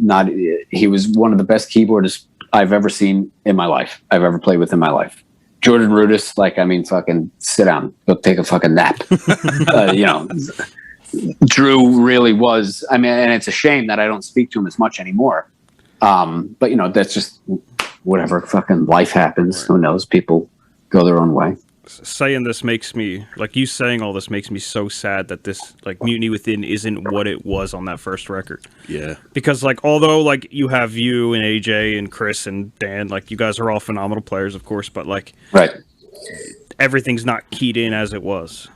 he was one of the best keyboardists I've ever seen in my life. I've ever played with in my life. Jordan Rudess, fucking sit down, go take a fucking nap. Drew really was, and it's a shame that I don't speak to him as much anymore. But that's just whatever, fucking life happens. Right. Who knows? People go their own way. Saying this makes me, you saying all this makes me so sad that this, Mutiny Within isn't what it was on that first record. Yeah. Because, although, you have you and AJ and Chris and Dan, you guys are all phenomenal players, of course, but, right. Everything's not keyed in as it was.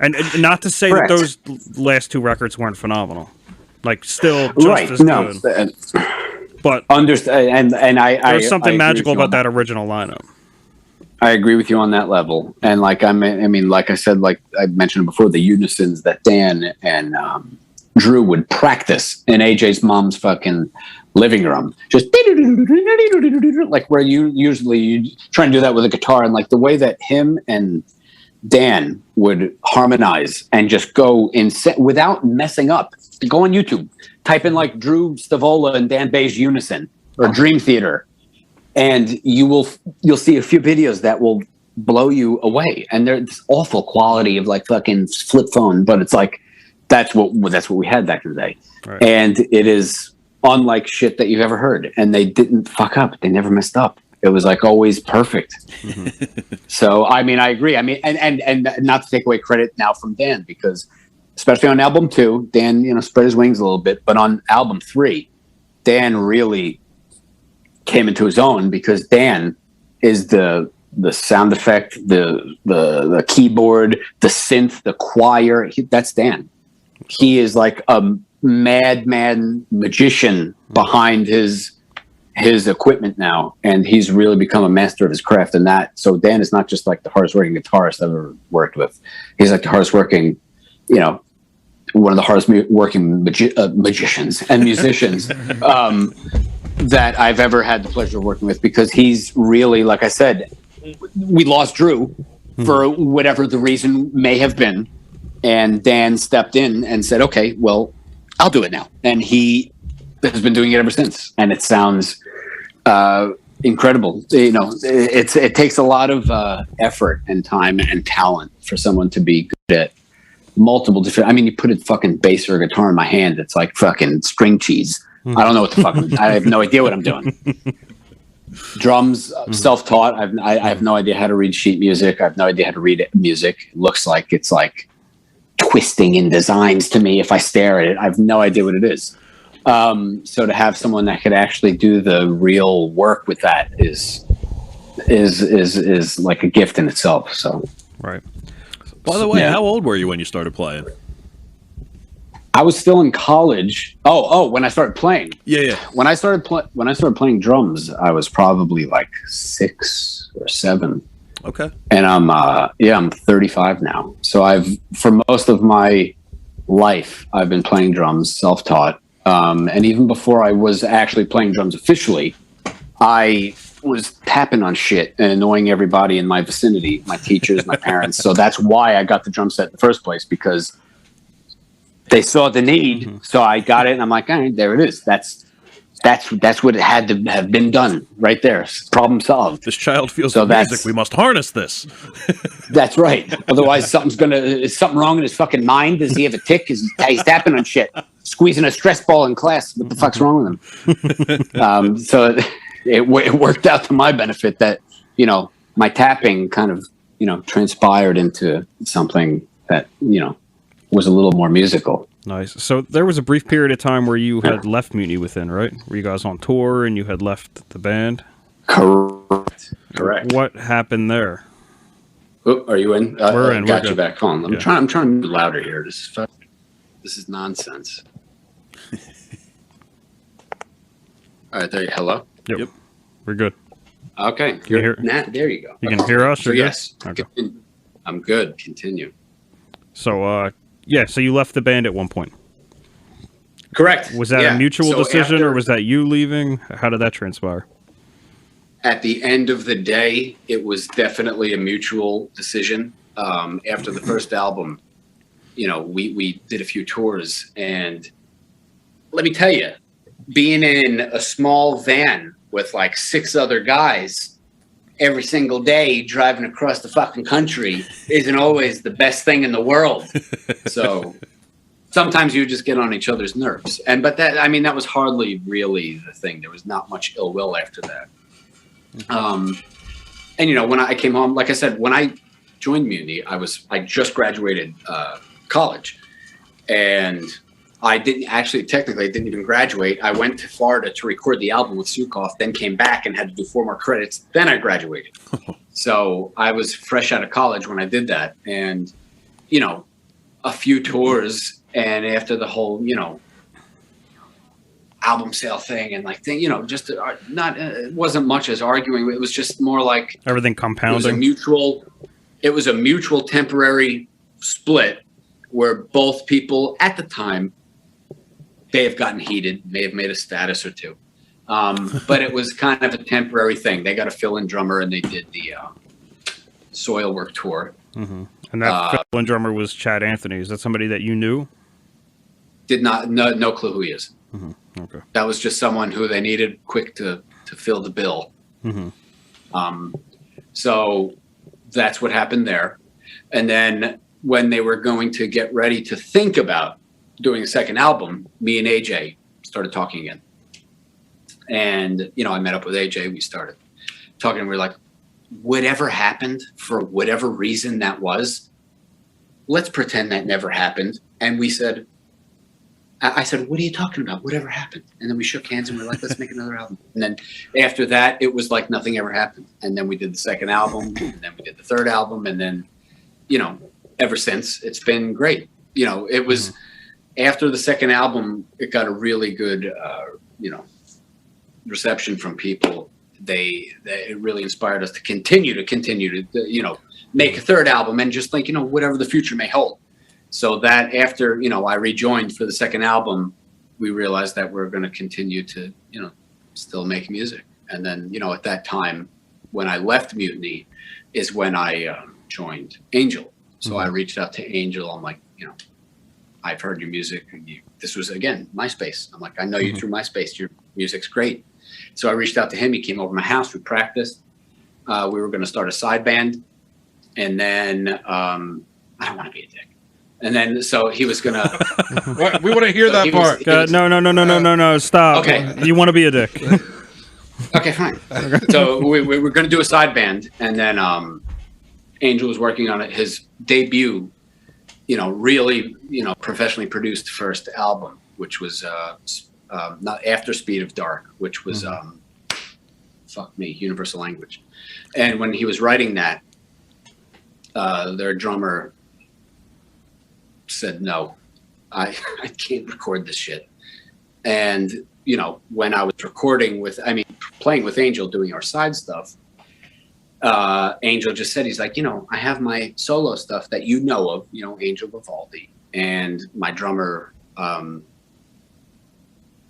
And not to say Correct. that those last two records weren't phenomenal. Still just as good. But understand, and there's something magical about that original lineup. I agree with you on that level, and like I said, I mentioned before, the unisons that Dan and Drew would practice in AJ's mom's fucking living room, just where you usually try and do that with a guitar, and the way that him and Dan would harmonize and just go without messing up. Go on YouTube, type in Drew Stavola and Dan Beige unison or Dream Theater, and you'll see a few videos that will blow you away. And they're this awful quality of fucking flip phone, but it's that's what we had back in the day. Right. And it is unlike shit that you've ever heard. And they didn't fuck up. They never messed up. It was always perfect. Mm-hmm. So I agree. And not to take away credit now from Dan, because especially on album 2, Dan spread his wings a little bit, but on album 3, Dan really came into his own, because Dan is the sound effect, the keyboard, the synth, the choir. That's Dan. He is a madman magician behind his equipment now, and he's really become a master of his craft in that. So Dan is not just the hardest working guitarist I've ever worked with. He's the hardest working, one of the hardest working magicians and musicians that I've ever had the pleasure of working with, because he's really, like I said, we lost Drew for whatever the reason may have been, and Dan stepped in and said, okay, well, I'll do it now. And he has been doing it ever since, and it sounds incredible. It takes a lot of effort and time and talent for someone to be good at multiple different. You put a fucking bass or a guitar in my hand, it's like fucking string cheese. I don't know what the fuck. I have no idea what I'm doing. Drums, self-taught. I have no idea how to read sheet music. I have no idea how to read music. It looks like it's twisting in designs to me. If I stare at it, I have no idea what it is. So to have someone that could actually do the real work with that is is like a gift in itself. So Right. By the way, Yeah. how old were you when you started playing? I was still in college. When I started playing. Yeah. When I started playing drums, I was probably like 6 or 7. Okay. And I'm 35 now. So for most of my life, I've been playing drums, self-taught. And even before I was actually playing drums officially, I was tapping on shit and annoying everybody in my vicinity, my teachers, my parents. So that's why I got the drum set in the first place, because they saw the need. So I got it, and I'm like, all right, there it is. That's what it had to have been done right there. Problem solved. This child feels So the music. We must harness this. That's right. Otherwise, is something wrong in his fucking mind? Does he have a tick? He's tapping on shit, squeezing a stress ball in class. What the fuck's wrong with him? So it worked out to my benefit that, my tapping kind of, transpired into something that, was a little more musical. Nice. So there was a brief period of time where you had left Mutiny Within, right? Were you guys on tour and you had left the band? Correct. What happened there? Oh, are you in? We're in. Got We're you good. back on. I'm trying to move louder here. This is nonsense. All right, hello. Yep. We're good. Okay, there you go. You can hear us? So You're good? yes, Okay. I'm good. Continue. So, so you left the band at one point. Correct. Was that Yeah. a mutual So decision, after- or was that you leaving? How did that transpire? At the end of the day, it was definitely a mutual decision. After the first album, we did a few tours, and let me tell you, being in a small van with like 6 other guys every single day driving across the fucking country isn't always the best thing in the world. So sometimes you just get on each other's nerves. But that was hardly really the thing. There was not much ill will after that. And when I came home, like I said, when I joined Mutiny, I just graduated college, and I technically didn't even graduate. I went to Florida to record the album with Sukoff, then came back and had to do 4 more credits. Then I graduated. So I was fresh out of college when I did that. And, a few tours, and after the whole, album sale thing and just it wasn't much as arguing. It was just more like Everything compounding. It was a mutual temporary split where both people at the time may have gotten heated, may have made a status or two. But it was kind of a temporary thing. They got a fill-in drummer, and they did the Soilwork tour. Mm-hmm. And that fill-in drummer was Chad Anthony. Is that somebody that you knew? No clue who he is. Mm-hmm. Okay. That was just someone who they needed quick to fill the bill. Mm-hmm. So that's what happened there. And then when they were going to get ready to think about doing a second album, me and AJ started talking again. And, I met up with AJ. We started talking, and we were like, whatever happened, for whatever reason that was, let's pretend that never happened. And I said, what are you talking about? Whatever happened? And then we shook hands and we were like, let's make another album. And then after that, it was like nothing ever happened. And then we did the second album, and then we did the third album. And then, ever since, it's been great. It was after the second album, it got a really good, reception from people. It really inspired us to continue to, make a third album and just think, whatever the future may hold. So that after, I rejoined for the second album, we realized that we're going to continue to, still make music. And then, at that time, when I left Mutiny is when I joined Angel. So I reached out to Angel. I'm like, I've heard your music. This was, again, MySpace. I'm like, I know you through MySpace. Your music's great. So I reached out to him. He came over to my house. We practiced. We were going to start a side band. And then I don't want to be a dick. And then so he was going to. We want to hear that part. No. Stop. Okay. You want to be a dick. Okay, fine. So we were going to do a side band. And then Angel was working on his debut, really, professionally produced first album, which was not After Speed of Dark, which was Universal Language. And when he was writing that, their drummer said, no, I can't record this shit. And, when I was playing with Angel, doing our side stuff, Angel just said, he's like, I have my solo stuff that of, Angel Vivaldi, and my drummer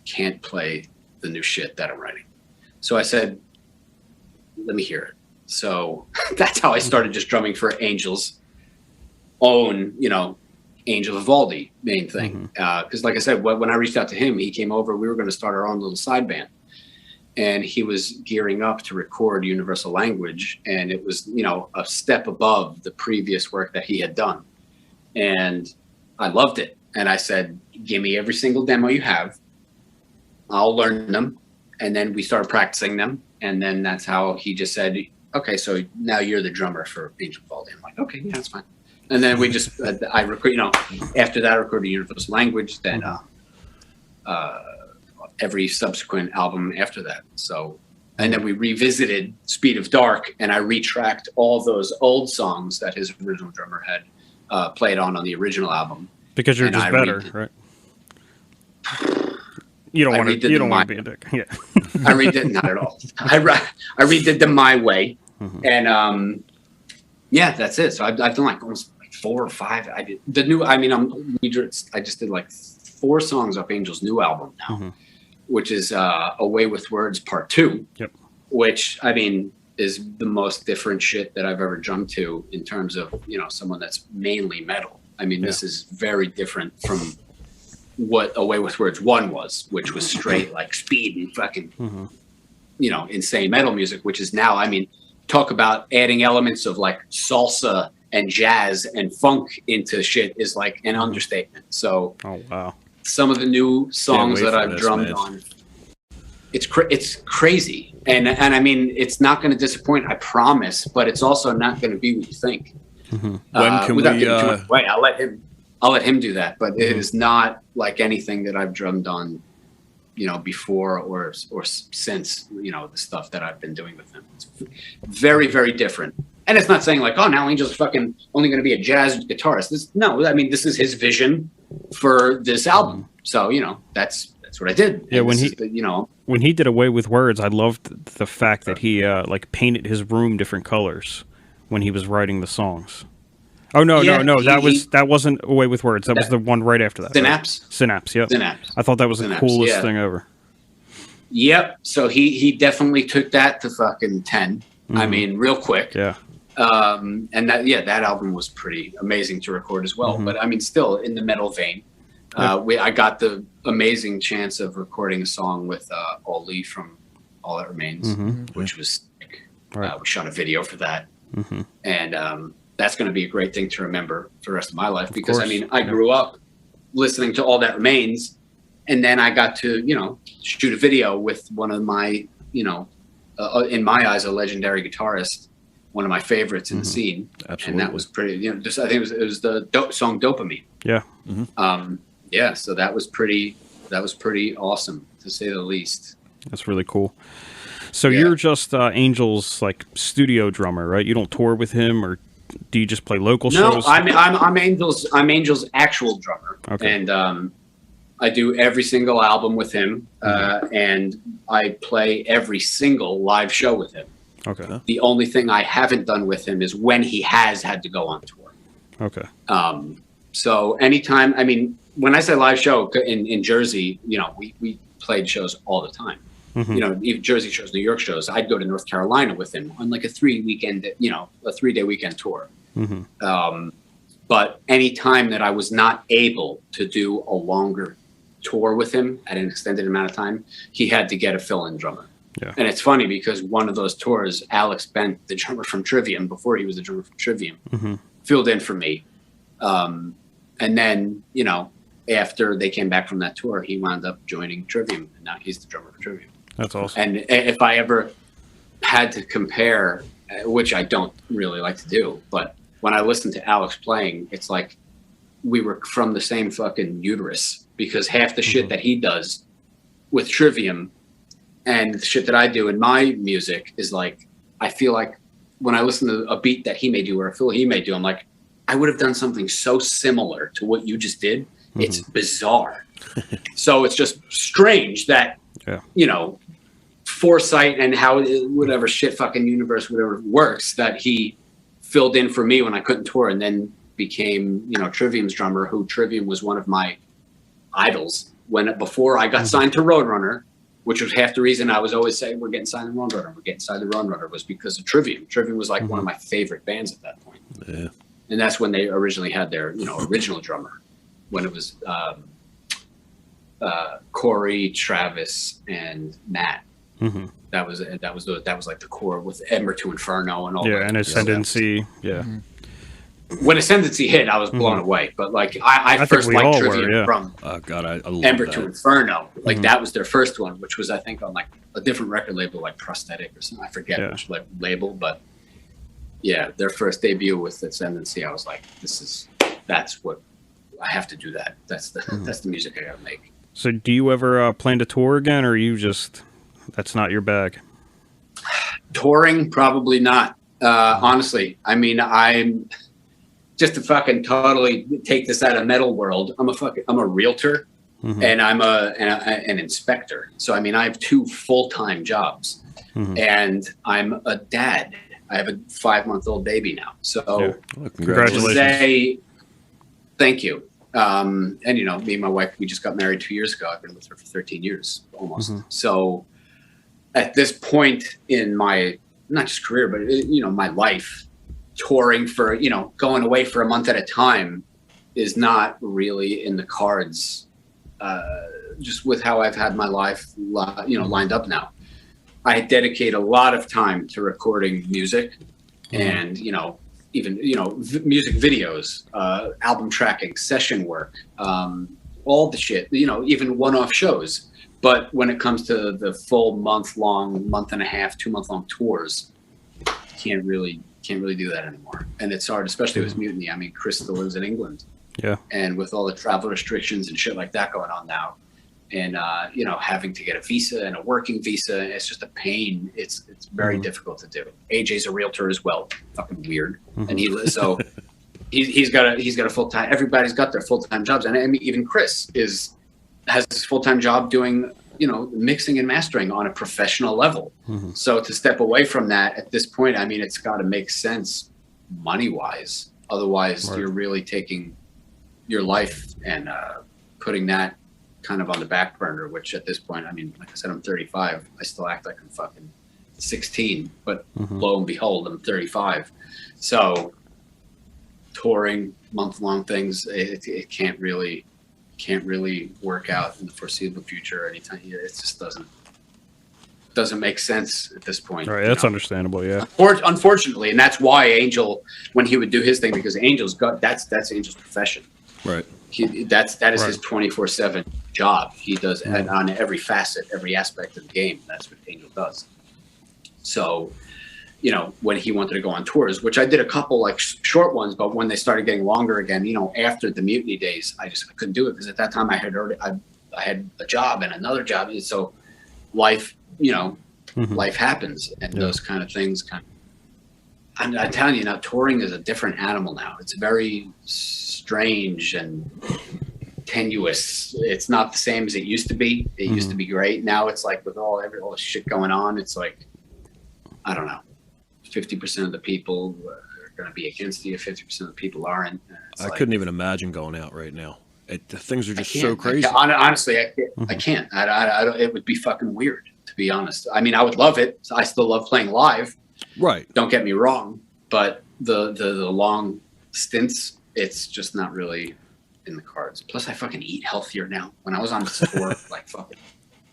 can't play the new shit that I'm writing. So I said, let me hear it. So that's how I started just drumming for Angel's own, Angel Vivaldi main thing. Because like I said, when I reached out to him, he came over, we were going to start our own little side band. And he was gearing up to record Universal Language. And it was, a step above the previous work that he had done. And I loved it. And I said, give me every single demo you have. I'll learn them. And then we started practicing them. And then that's how he just said, okay, so now you're the drummer for Angel Vivaldi. I'm like, okay, yeah, that's fine. And then we just, I record, after that I recorded Universal Language, then every subsequent album after that. So, and then we revisited Speed of Dark, and I retracked all those old songs that his original drummer had played on the original album. Because you're just better, right? You don't want to be a dick. Yeah. I redid not at all. I redid them my way, and that's it. So I've done like almost 4 or 5. I did the new. I just did like 4 songs off Angel's new album now, which is Away with Words Part 2. Yep. Which is the most different shit that I've ever drummed to in terms of someone that's mainly metal. This is very different from what Away with Words 1 was, which was straight like speed and fucking insane metal music, which is now talk about adding elements of like salsa and jazz and funk into shit is like an understatement. So some of the new songs that I've drummed on, it's crazy, and it's not going to disappoint, I promise, but it's also not going to be what you think. When can without we getting too much away, I'll let him do that, but it is not like anything that I've drummed on, before or since, the stuff that I've been doing with him. It's very, very different. And it's not saying like, oh, now Angel's fucking only going to be a jazz guitarist. This is his vision for this album. So, that's what I did. Yeah, when he did Away with Words, I loved the fact that he painted his room different colors when he was writing the songs. Oh no, that wasn't Away with Words. That was the one right after that. Synapse. Yep. Synapse. I thought that was the coolest thing ever. Yep. So he definitely took that to fucking 10. Real quick. Yeah. And that album was pretty amazing to record as well. But still in the metal vein. I got the amazing chance of recording a song with Oli from All That Remains, which was sick. Right. We shot a video for that, and that's going to be a great thing to remember for the rest of my life, because I grew up listening to All That Remains, and then I got to shoot a video with one of my in my eyes a legendary guitarist, one of my favorites in the scene. Absolutely. And that was pretty I think it was the song Dopamine. Yeah. So that was pretty awesome, to say the least. That's really cool. So you're just Angel's studio drummer, right? You don't tour with him, or do you just play local shows? No, I'm Angel's actual drummer. Okay. And I do every single album with him, and I play every single live show with him. Okay. The only thing I haven't done with him is when he has had to go on tour. Okay. So anytime, when I say live show in Jersey, we played shows all the time. Even Jersey shows, New York shows. I'd go to North Carolina with him on like a 3-day weekend tour. But any time that I was not able to do a longer tour with him at an extended amount of time, he had to get a fill-in drummer. Yeah. And it's funny because one of those tours, Alex Bent, the drummer from Trivium, before he was the drummer from Trivium, filled in for me. And then, after they came back from that tour, he wound up joining Trivium, and now he's the drummer for Trivium. That's awesome. And if I ever had to compare, which I don't really like to do, but when I listen to Alex playing, it's like we were from the same fucking uterus, because half the shit that he does with Trivium And the shit that I do in my music is like, I feel like when I listen to a beat that he may do or a fill he may do, I'm like, I would have done something so similar to what you just did. It's bizarre. So it's just strange that, you know, foresight and how whatever shit fucking universe, whatever works, that he filled in for me when I couldn't tour, and then became, you know, Trivium's drummer, who Trivium was one of my idols before I got signed to Roadrunner, which was half the reason I was always saying we're getting signed to Roadrunner, was because of Trivium. Trivium was like one of my favorite bands at that point. Yeah. And that's when they originally had their, you know, original drummer, when it was Corey, Travis, and Matt. That was like the core with Ember to Inferno and all. Yeah, and Ascendancy. Yeah. When Ascendancy hit, I was blown away. But like I first liked Trivium from I love Ember that. to Inferno. Like that was their first one, which was I think on like a different record label, like Prosthetic or something. I forget which label, but yeah, their first debut with Ascendancy, I was like, that's what I have to do. That's the music I gotta make. So do you ever plan to tour again, or are you just, that's not your bag? Touring, probably not. Honestly, I mean, I'm just to fucking totally take this out of metal world. I'm a realtor and I'm an inspector. So, I mean, I have 2 full-time jobs and I'm a dad. I have a 5-month-old baby now. So congratulations. Thank you. And you know, me and my wife, we just got married 2 years ago. I've been with her for 13 years almost. So at this point in my, not just career, but you know, my life, touring for, you know, going away for a month at a time is not really in the cards. Just with how I've had my life, you know, lined up now. I dedicate a lot of time to recording music and, you know, even, you know, music videos, album tracking, session work, all the shit, you know, even one-off shows. But when it comes to the full month-long, month-and-a-half, 2-month-long tours, can't really do that anymore. And it's hard, especially with Mutiny. I mean, Chris still lives in England. Yeah. And with all the travel restrictions and shit like that going on now, and you know, having to get a visa and a working visa, it's just a pain. It's very difficult to do. AJ's a realtor as well. Fucking weird. And he's got a full-time. Everybody's got their full-time jobs, and I mean, even Chris has his full-time job doing, you know, mixing and mastering on a professional level. So to step away from that at this point, I mean, it's got to make sense money-wise. Otherwise, you're really taking your life and putting that kind of on the back burner, which at this point, I mean, like I said, I'm 35. I still act like I'm fucking 16, but lo and behold, I'm 35. So touring, month-long things, it can't really work out in the foreseeable future or anytime. It just doesn't make sense at this point. Right, that's understandable, yeah. Unfortunately, and that's why Angel, when he would do his thing, because Angel's got that's Angel's profession. Right. That is his 24/7 job. He does on every facet, every aspect of the game. That's what Angel does. So, you know, when he wanted to go on tours, which I did a couple like short ones, but when they started getting longer again, you know, after the Mutiny days, I couldn't do it because at that time I had a job and another job, and so life, you know, life happens, and those kind of things I'm telling you now, touring is a different animal now. It's very strange and tenuous. It's not the same as it used to be. It used to be great. Now it's like with all the shit going on, it's like, I don't know, 50% of the people are going to be against you. 50% of the people aren't. I couldn't even imagine going out right now. Things are just so crazy. Honestly, I can't. I don't, it would be fucking weird, to be honest. I mean, I would love it. I still love playing live. Right. Don't get me wrong, but the long stints, it's just not really in the cards. Plus, I fucking eat healthier now. When I was on the tour, like fucking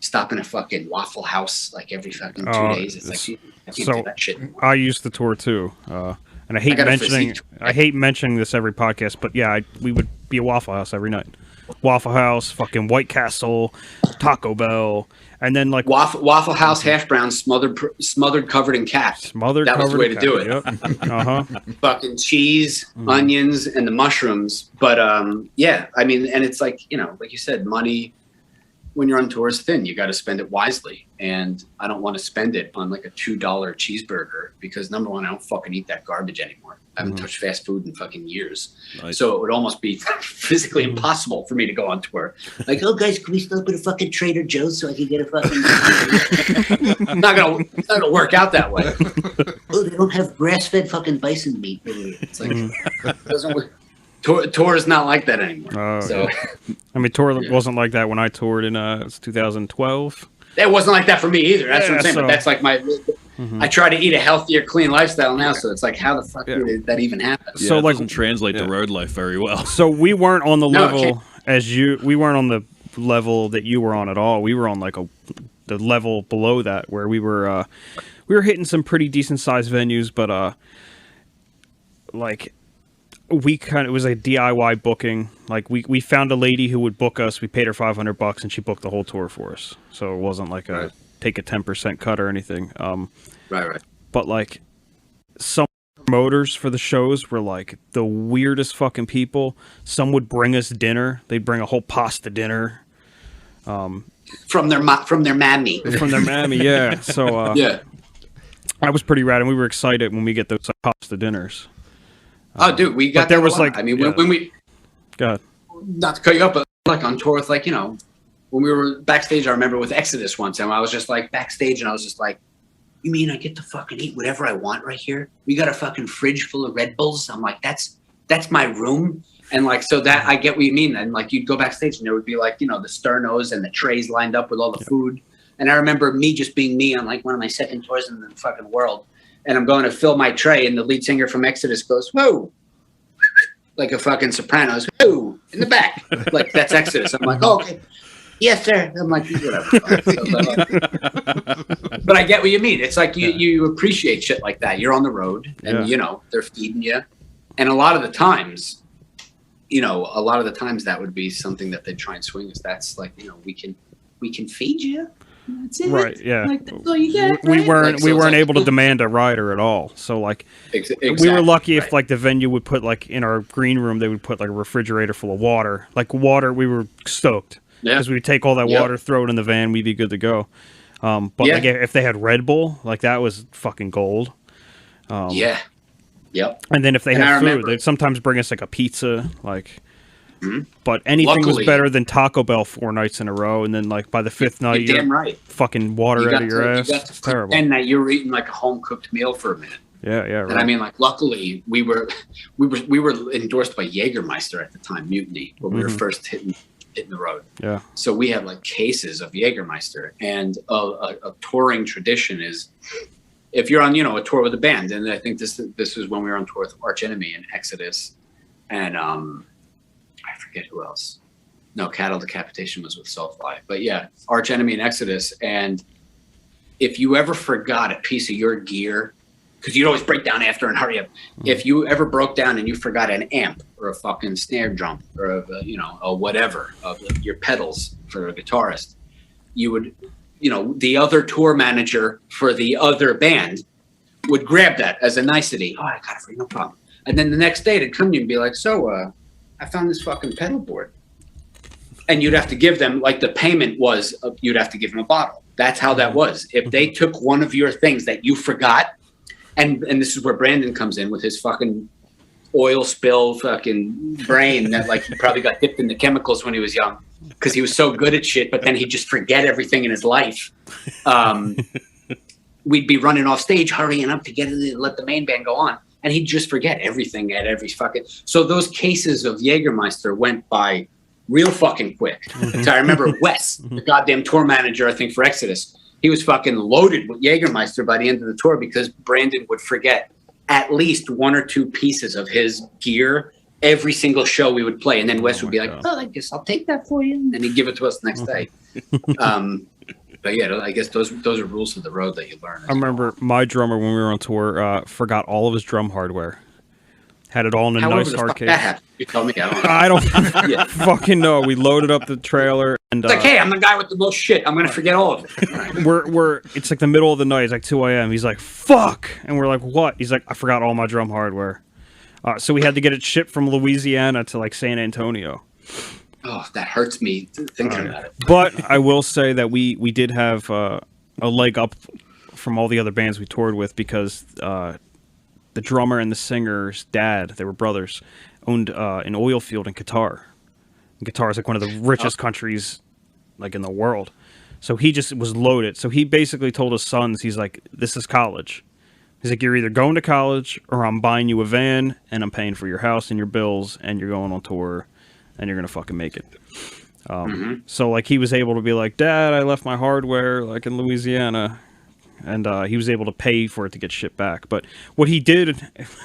stopping at fucking Waffle House like every fucking 2 days. It's like I can't do that shit anymore. I used to tour too, and I hate mentioning this every podcast, but yeah, we would be a Waffle House every night. Waffle House, fucking White Castle, Taco Bell, and then like Waffle House hash browns smothered covered in cap. That was the way to do it. Yep. Fucking cheese, onions, and the mushrooms. But yeah, I mean, and it's like, you know, like you said, money when you're on tour is thin. You got to spend it wisely, and I don't want to spend it on like a $2 cheeseburger because number one, I don't fucking eat that garbage anymore. I haven't touched fast food in fucking years. Nice. So it would almost be physically impossible for me to go on tour. Like, oh guys, can we stop at a fucking Trader Joe's so I can get a fucking not gonna work out that way. Oh, they don't have grass-fed fucking bison meat. It's like it doesn't work. Tour is not like that anymore. So, I mean, tour wasn't like that when I toured in 2012. It wasn't like that for me either. That's what I'm saying. But that's like my. I try to eat a healthier, clean lifestyle now. So it's like, how the fuck did that even happen? Yeah, so it doesn't translate to road life very well. So we weren't on the level as you. We weren't on the level that you were on at all. We were on like the level below that where we were hitting some pretty decent sized venues, but like. It was a DIY booking. Like we found a lady who would book us. We paid her $500 and she booked the whole tour for us. So it wasn't like take a 10% cut or anything. Right. But like some promoters for the shows were like the weirdest fucking people. Some would bring us dinner. They'd bring a whole pasta dinner. From their mammy. From their mammy, yeah. So yeah, that was pretty rad, and we were excited when we get those pasta dinners. Oh, dude, we got. But there was like, I mean, when we. Go ahead. Not to cut you up, but like on tour with like, you know, when we were backstage, I remember with Exodus one time, I was just like backstage and I was just like, you mean I get to fucking eat whatever I want right here? We got a fucking fridge full of Red Bulls. I'm like, that's my room. And like, so that I get what you mean. And like, you'd go backstage and there would be like, you know, the sternos and the trays lined up with all the food. And I remember me just being me on like one of my second tours in the fucking world. And I'm going to fill my tray, and the lead singer from Exodus goes, whoa, like a fucking Sopranos, whoa, in the back. Like, that's Exodus. I'm like, oh, okay. Yes, sir. I'm like, whatever. But I get what you mean. It's like you appreciate shit like that. You're on the road, and, you know, they're feeding you. And a lot of the times, that would be something that they try and swing us. That's like, you know, we can feed you. That's it. Right, yeah. Like, that's all you get, we right? weren't able to demand a rider at all. So like exactly, we were lucky if like the venue would put like in our green room they would put like a refrigerator full of water. Like water, we were stoked. Because we would take all that water, throw it in the van, we'd be good to go. But like if they had Red Bull, like that was fucking gold. Yep. And then if they had food, they'd sometimes bring us like a pizza, like but anything was better than Taco Bell 4 nights in a row, and then like by the 5th night, you're damn right. Fucking water out of your ass. It's terrible. And that you're eating like a home cooked meal for a minute. Yeah, right. And I mean, like, luckily we were endorsed by Jägermeister at the time, Mutiny, when we were first hitting the road. Yeah. So we had like cases of Jägermeister, and a touring tradition is if you're on, you know, a tour with a band, and I think this was when we were on tour with Arch Enemy and Exodus, and I forget who else. No, Cattle Decapitation was with Soulfly. But yeah, Arch Enemy and Exodus. And if you ever forgot a piece of your gear, because you'd always break down after and hurry up. If you ever broke down and you forgot an amp or a fucking snare drum or a whatever of your pedals for a guitarist, you would, you know, the other tour manager for the other band would grab that as a nicety. Oh, I got it for you, no problem. And then the next day they'd come to you and be like, so, I found this fucking pedal board. And you'd have to give them, like the payment was, you'd have to give them a bottle. That's how that was. If they took one of your things that you forgot, and this is where Brandon comes in with his fucking oil spill fucking brain that like he probably got dipped in the chemicals when he was young because he was so good at shit, but then he'd just forget everything in his life. We'd be running off stage, hurrying up to let the main band go on. And he'd just forget everything at every fucking... So those cases of Jägermeister went by real fucking quick. So I remember Wes, the goddamn tour manager, I think, for Exodus, he was fucking loaded with Jägermeister by the end of the tour because Brandon would forget at least 1 or 2 pieces of his gear every single show we would play. And then Wes would be like, oh, I guess I'll take that for you. And he'd give it to us the next day. But yeah, I guess those are rules of the road that you learn. I remember my drummer when we were on tour forgot all of his drum hardware. Had it all in a nice hard case. That happened? You tell me. I don't know. Fucking know. We loaded up the trailer and it's like, hey, I'm the guy with the most shit. I'm gonna forget all of it. It's like the middle of the night. It's like 2 a.m. He's like, fuck, and we're like, what? He's like, I forgot all my drum hardware. So we had to get it shipped from Louisiana to like San Antonio. Oh, that hurts me thinking about it. But I will say that we did have a leg up from all the other bands we toured with because the drummer and the singer's dad, they were brothers, owned an oil field in Qatar. And Qatar is like one of the richest countries like in the world. So he just was loaded. So he basically told his sons, he's like, this is college. He's like, you're either going to college or I'm buying you a van and I'm paying for your house and your bills and you're going on tour and you're going to fucking make it. So like he was able to be like, Dad, I left my hardware like in Louisiana, and he was able to pay for it to get shipped back. But what he did,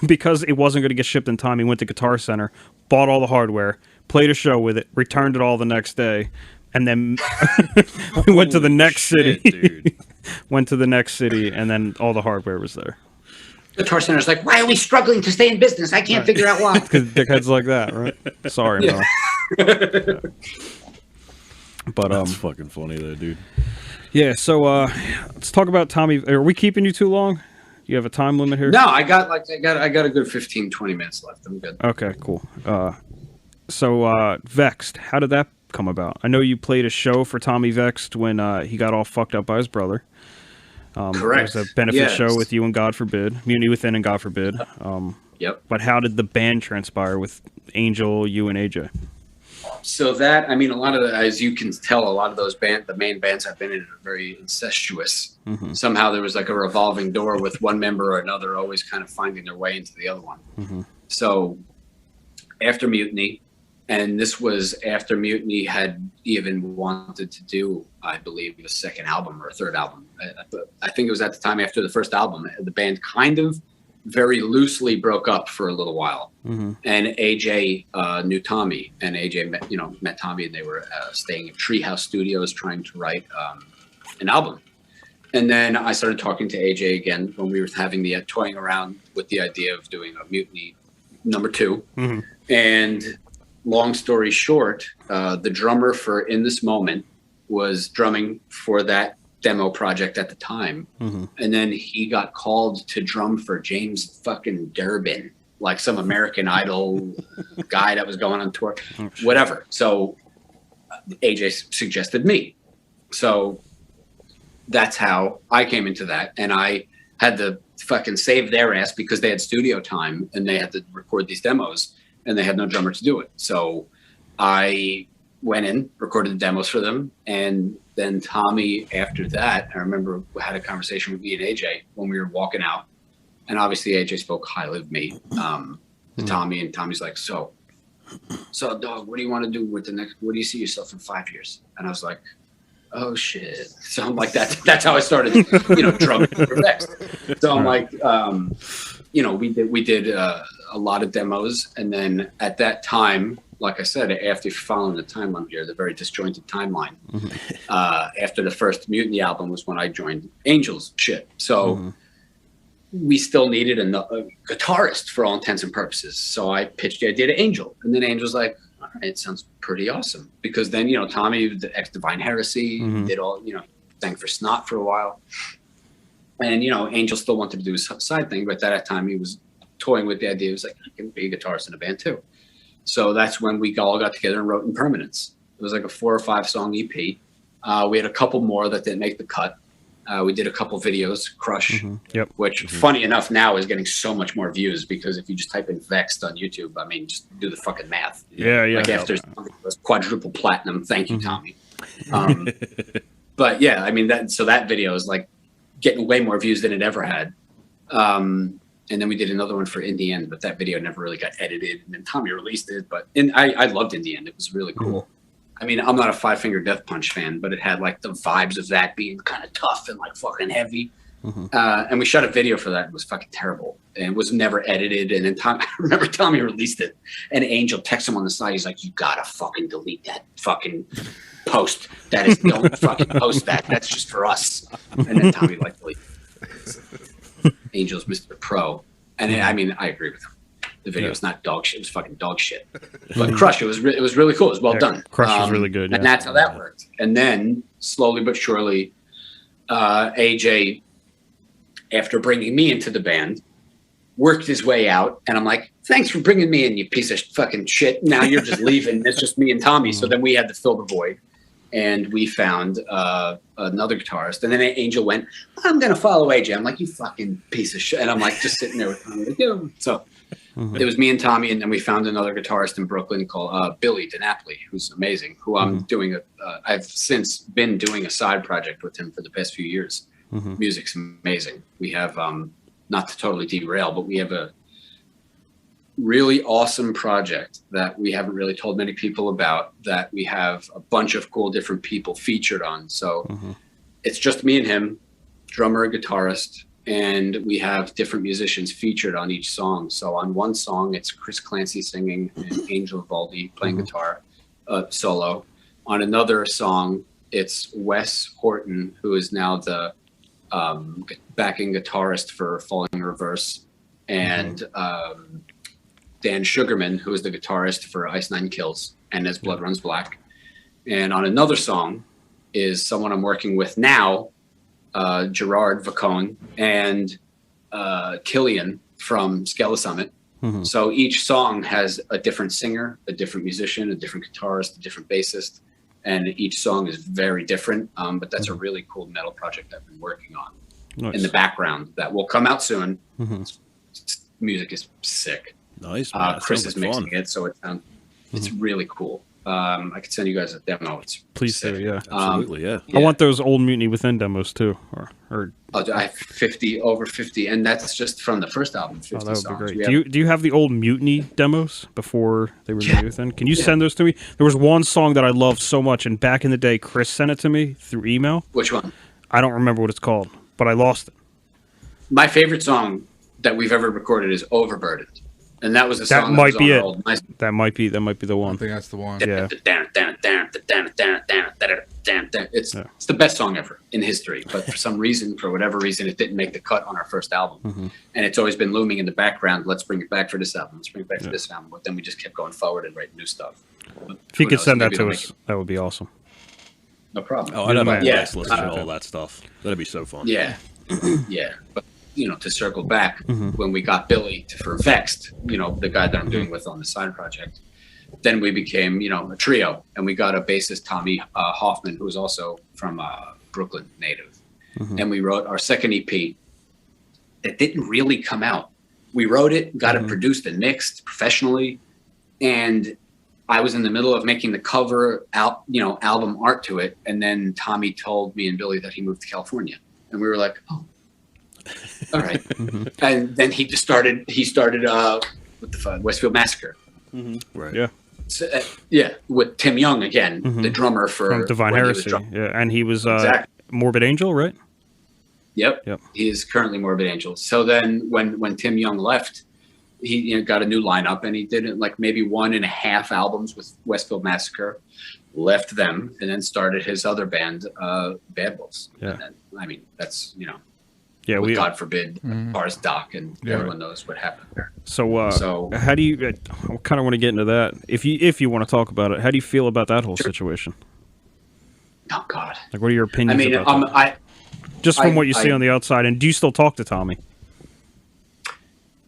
because it wasn't going to get shipped in time, he went to Guitar Center, bought all the hardware, played a show with it, returned it all the next day, and then we went to the next city. Went to the next city, and then all the hardware was there. Guitar Center's like, why are we struggling to stay in business? I can't figure out why. Because dickheads like that, right? Sorry, yeah. No. But that's fucking funny, though, dude. Yeah. So let's talk about Tommy. Are we keeping you too long? You have a time limit here? No, I got a good 15, 20 minutes left. I'm good. Okay, cool. So Vext, how did that come about? I know you played a show for Tommy Vext when he got all fucked up by his brother. Correct. It was a benefit show with you and God Forbid, Mutiny Within and God Forbid. Yep. But how did the band transpire with Angel, you, and AJ? So that, I mean, a lot of as you can tell, a lot of those the main bands I've been in are very incestuous. Somehow there was like a revolving door with one member or another always kind of finding their way into the other one. So after Mutiny, and this was after Mutiny had even wanted to do, I believe, a second album or a third album. I think it was at the time after the first album, the band kind of very loosely broke up for a little while. And AJ knew Tommy, and AJ met Tommy, and they were staying at Treehouse Studios trying to write an album. And then I started talking to AJ again when we were having the toying around with the idea of doing a Mutiny #2. And long story short, the drummer for In This Moment was drumming for that demo project at the time. And then he got called to drum for James fucking Durbin, like some American Idol guy that was going on tour, whatever. So AJ suggested me. So that's how I came into that. And I had to fucking save their ass because they had studio time and they had to record these demos and they had no drummer to do it. So I went in, recorded the demos for them, and then Tommy, after that, I remember had a conversation with me and AJ when we were walking out, and obviously AJ spoke highly of me to Tommy, and Tommy's like, so dog, what do you want to do with the next, what do you see yourself in 5 years? And I was like, oh shit. So I'm like, that's how I started, drumming for Vext. So I'm like, we did a lot of demos, and then at that time, like I said, after following the timeline here, the very disjointed timeline, after the first Mutiny album was when I joined Angel's shit. So we still needed a guitarist for all intents and purposes. So I pitched the idea to Angel, and then Angel's like, all right, it sounds pretty awesome. Because then, Tommy, the ex-Divine Heresy, did all, sang for Snot for a while. And, Angel still wanted to do his side thing, but at that time he was toying with the idea. He was like, I can be a guitarist in a band too. So that's when we all got together and wrote Impermanence. It was like a 4 or 5 song EP. We had a couple more that didn't make the cut. We did a couple videos, Crush, which funny enough now is getting so much more views because if you just type in Vext on YouTube, I mean, just do the fucking math. Yeah. Like after it was quadruple platinum. Thank you, Tommy. But yeah, I mean, that video is like getting way more views than it ever had. And then we did another one for In the End, but that video never really got edited. And then Tommy released it. But I loved In the End. It was really cool. I mean, I'm not a Five Finger Death Punch fan, but it had like the vibes of that being kind of tough and like fucking heavy. And we shot a video for that. It was fucking terrible. And it was never edited. And then I remember Tommy released it. And Angel texts him on the side. He's like, you gotta fucking delete that fucking post. Don't fucking post that. That's just for us. And then Tommy like deleted it. Angel's Mr. Pro, and I mean, I agree with him. The video is not dog shit; it was fucking dog shit. But Crush, it was really cool. It was well done. Crush was really good, and that's how that worked. And then slowly but surely, AJ, after bringing me into the band, worked his way out, and I'm like, "Thanks for bringing me in, you piece of fucking shit." Now you're just leaving. It's just me and Tommy. So then we had to fill the void. and we found another guitarist. And then Angel went, "I'm going to follow AJ." I'm like, "You fucking piece of shit." And I'm like, just sitting there with Tommy. Like, yeah. So it was me and Tommy, and then we found another guitarist in Brooklyn called Billy DiNapoli, who's amazing, who I'm doing I've since been doing a side project with him for the past few years. Music's amazing. We have, not to totally derail, but we have a really awesome project that we haven't really told many people about, that we have a bunch of cool different people featured on. So it's just me and him, drummer, guitarist, and we have different musicians featured on each song. So on one song, it's Chris Clancy singing and Angel Vivaldi playing guitar solo. On another song, it's Wes Horton, who is now the backing guitarist for Falling in Reverse, and Dan Sugarman, who is the guitarist for Ice Nine Kills and As Blood Runs Black. And on another song is someone I'm working with now, Gerard Vacone and Killian from Skella Summit. So each song has a different singer, a different musician, a different guitarist, a different bassist, and each song is very different. But that's a really cool metal project I've been working on in the background that will come out soon. Music is sick. Nice. Chris is mixing it, so it's really cool. I could send you guys a demo. It's Please sick. do, yeah. Absolutely, yeah. I want those old Mutiny Within demos too. Or I have over 50, and that's just from the first album. 50 that would songs. be great. Do you have the old Mutiny demos before they were Mutiny Within? Can you send those to me? There was one song that I loved so much, and back in the day, Chris sent it to me through email. Which one? I don't remember what it's called, but I lost it. My favorite song that we've ever recorded is "Overburdened," and that was a song That might be it. old MySpace. That might be the I one. think that's the one. Yeah. It's the best song ever in history, but for whatever reason, it didn't make the cut on our first album, and it's always been looming in the background. Let's bring it back for this album. Let's bring it back for this album. But then we just kept going forward and writing new stuff. But If you who could knows? send that Maybe to they'll us, make it. that would be awesome. No problem. Oh, I'd have a Yeah. blast listening to all that stuff. That'd be so fun. Yeah, yeah. But to circle back, when we got Billy for Vext, the guy that I'm doing with on the side project, then we became, a trio, and we got a bassist, Tommy Hoffman, who is also from Brooklyn native, and we wrote our second EP. That didn't really come out. We wrote it, got it produced and mixed professionally, and I was in the middle of making the cover out, album art to it, and then Tommy told me and Billy that he moved to California, and we were like, "Oh, all right." And then he started with the Westfield Massacre, Right. Yeah. so, with Tim Young again, the drummer for From Divine when he was Heresy. Yeah, and he was Exactly. Morbid Angel, right? Yep. He is currently Morbid Angel. So then when Tim Young left, he got a new lineup, and he did maybe 1.5 albums with Westfield Massacre, left them, and then started his other band, Bad Wolves. Yeah. And then, that's, Yeah, with God forbid, Bars Doc, and everyone knows what happened there. So how do you? I kind of want to get into that. If you want to talk about it, how do you feel about that whole situation? Oh, God. Like, what are your opinions I mean, about that? Just from what you see I- on the outside, and do you still talk to Tommy?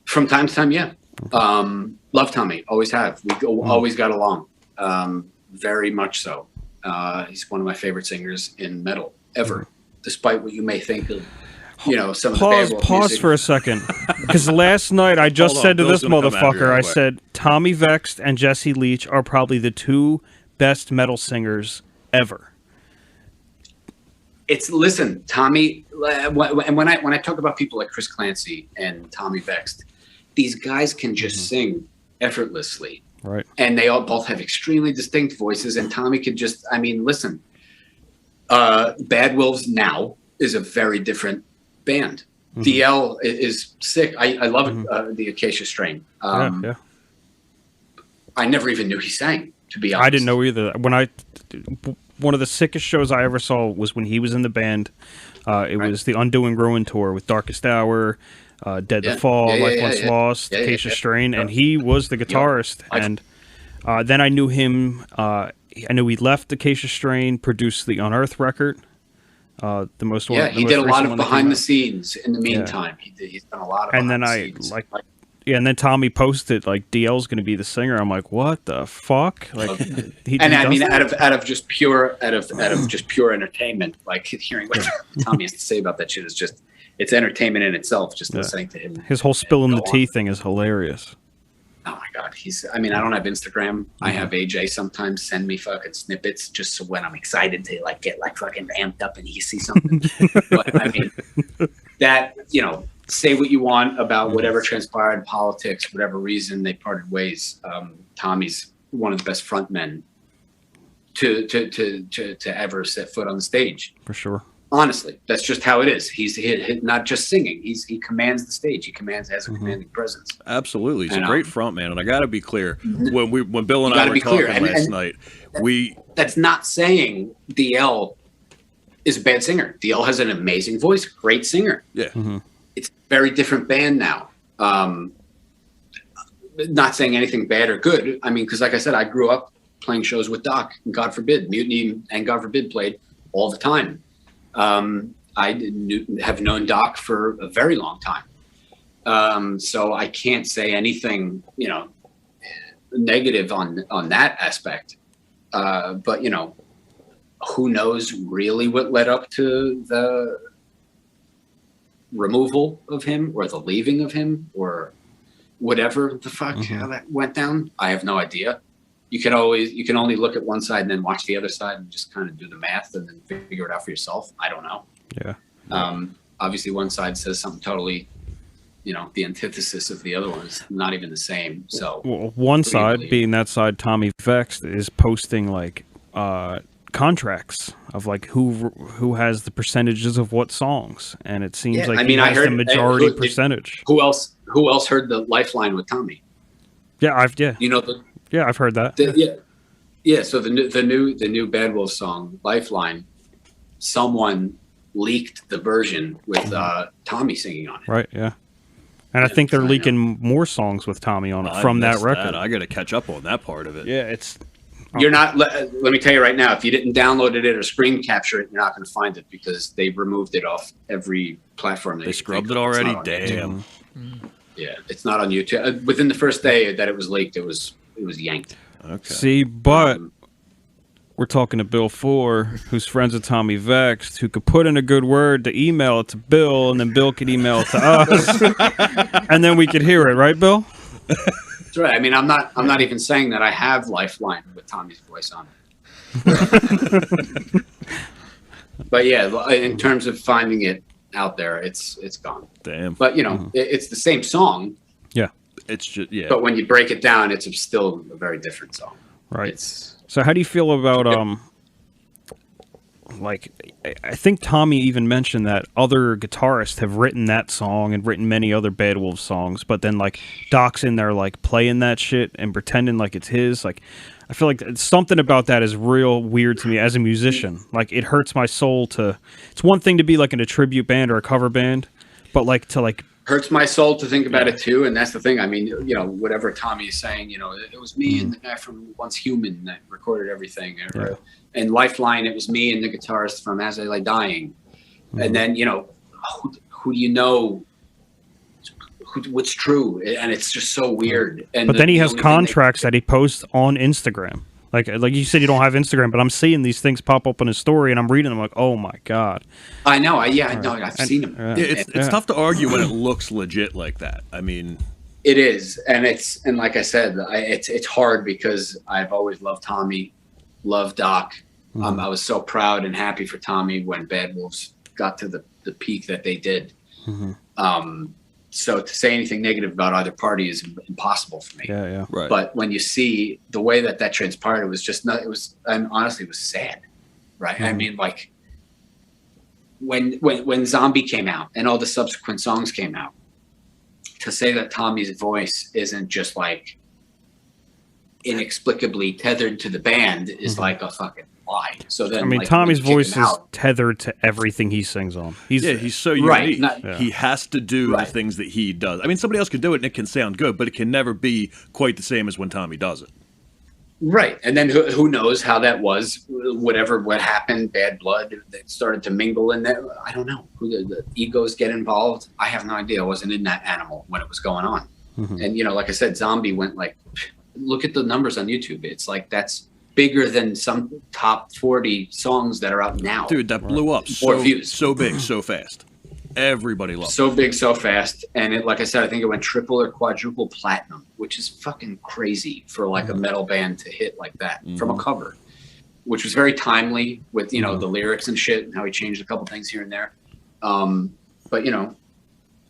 From time to time, yeah. Love Tommy, always have. We always got along, very much so. He's one of my favorite singers in metal ever, despite what you may think of, some of the Bad Wolf Pause music. for a second, because last night I just Hold on, said to Bill's this gonna come after you motherfucker, real I quick. said Tommy Vext and Jesse Leach are probably the two best metal singers ever. Listen, Tommy, and when I talk about people like Chris Clancy and Tommy Vext, these guys can just sing effortlessly. Right. And they all both have extremely distinct voices, and Tommy could just, listen, Bad Wolves now is a very different band. DL is sick. I love the Acacia Strain. Yeah. I never even knew he sang, to be honest. I didn't know either. One of the sickest shows I ever saw was when he was in the band. It was the Undoing Ruin tour with Darkest Hour, Dead to Fall, Life Once Lost, Acacia Strain, and he was the guitarist. And then I knew him. I knew he left Acacia Strain, produced the Unearth record. The most one. Yeah, he did a lot of behind the scenes in the meantime. He's done a lot of. And then behind the scenes. Yeah, and then Tommy posted like DL's going to be the singer. I'm like, what the fuck? Like, I mean, out of just pure entertainment, like hearing what Tommy has to say about that shit is just, it's entertainment in itself. Just listening to him. His whole spill in the tea thing is hilarious. Oh my God, I mean, I don't have Instagram. I have AJ sometimes send me fucking snippets just so when I'm excited to like get like fucking amped up and he sees something. But I mean, that, you know, say what you want about whatever transpired in politics, whatever reason they parted ways. Tommy's one of the best frontmen to ever set foot on the stage. For sure. Honestly, that's just how it is. He's not just singing. He commands the stage. He has a commanding presence. Absolutely, he's a great front man. And I got to be clear, when Bill and I were talking last night, that's not saying DL is a bad singer. DL has an amazing voice, great singer. Yeah, it's a very different band now. Not saying anything bad or good. I mean, because like I said, I grew up playing shows with Doc. And God forbid, Mutiny and God forbid played all the time. I have known Doc for a very long time. So I can't say anything, you know, negative on that aspect. But, you know, who knows really what led up to the removal of him or the leaving of him or whatever the fuck how that went down. I have no idea. You can only look at one side and then watch the other side and just kind of do the math and then figure it out for yourself. I don't know. Yeah. Obviously one side says something totally, you know, the antithesis of the other one is not even the same. So one side, being that side, Tommy Vext is posting like contracts of like who has the percentages of what songs, and it seems like he has the majority percentage. Who else heard the Lifeline with Tommy? Yeah, you know yeah, I've heard that. Yeah. So the new Bad Wolf song, Lifeline, someone leaked the version with Tommy singing on it. Right. Yeah. And I think they're leaking more songs with Tommy on it from that record. I got to catch up on that part of it. Yeah, it's. You're not. Let me tell you right now. If you didn't download it or screen capture it, you're not going to find it because they removed it off every platform. They scrubbed it already. Damn. Yeah, it's not on YouTube. Within the first day that it was leaked, it was yanked. Okay. See, but we're talking to Bill Fore, who's friends with Tommy Vext, who could put in a good word to email it to Bill, and then Bill could email it to us, and then we could hear it, right, Bill? That's right. I mean, I'm not even saying that I have Lifeline with Tommy's voice on it. But yeah, in terms of finding it out there, it's gone. Damn. But you know, it's the same song. Yeah. It's just But when you break it down, it's still a very different song. Right. So how do you feel about like I think Tommy even mentioned that other guitarists have written that song and written many other Bad Wolves songs, but then like Doc's in there like playing that shit and pretending like it's his. Like I feel like something about that is real weird to me as a musician. Like it hurts my soul to. It's one thing to be like in a tribute band or a cover band, but like to like. Hurts my soul to think about it too, and that's the thing. I mean, you know, whatever Tommy is saying, you know, it was me and the guy from Once Human that recorded everything. And Lifeline, it was me and the guitarist from As I Lay Dying. And then, you know, who do you know? What's true? And it's just so weird. And but then he has contracts that he posts on Instagram. Like you said, you don't have Instagram, but I'm seeing these things pop up on his story, and I'm reading them like, oh my god. I know. I've seen them. Yeah, it's tough to argue when it looks legit like that. I mean, it is, and like I said, it's hard because I've always loved Tommy, loved Doc. I was so proud and happy for Tommy when Bad Wolves got to the peak that they did. So to say anything negative about either party is impossible for me. Yeah. Right. But when you see the way that transpired, it was just not. It was, and honestly, it was sad. Right. I mean, like when Zombie came out and all the subsequent songs came out, to say that Tommy's voice isn't just like inexplicably tethered to the band is like a fucking lie. So then, I mean, like, Tommy's voice is tethered to everything he sings on. He's so unique. He has to do the things that he does. I mean, somebody else could do it and it can sound good, but it can never be quite the same as when Tommy does it. Right. And then who knows how that was, what happened, bad blood that started to mingle in there. I don't know. Who the egos get involved. I have no idea. I wasn't in that animal when it was going on. And, you know, like I said, Zombie went like, look at the numbers on YouTube. It's like, that's bigger than some top 40 songs that are out now. Dude, that blew up so big, so fast. Everybody loved it. So big, so fast. And it, like I said, I think it went triple or quadruple platinum, which is fucking crazy for like a metal band to hit like that from a cover, which was very timely with, you know, the lyrics and shit and how he changed a couple things here and there. But, you know,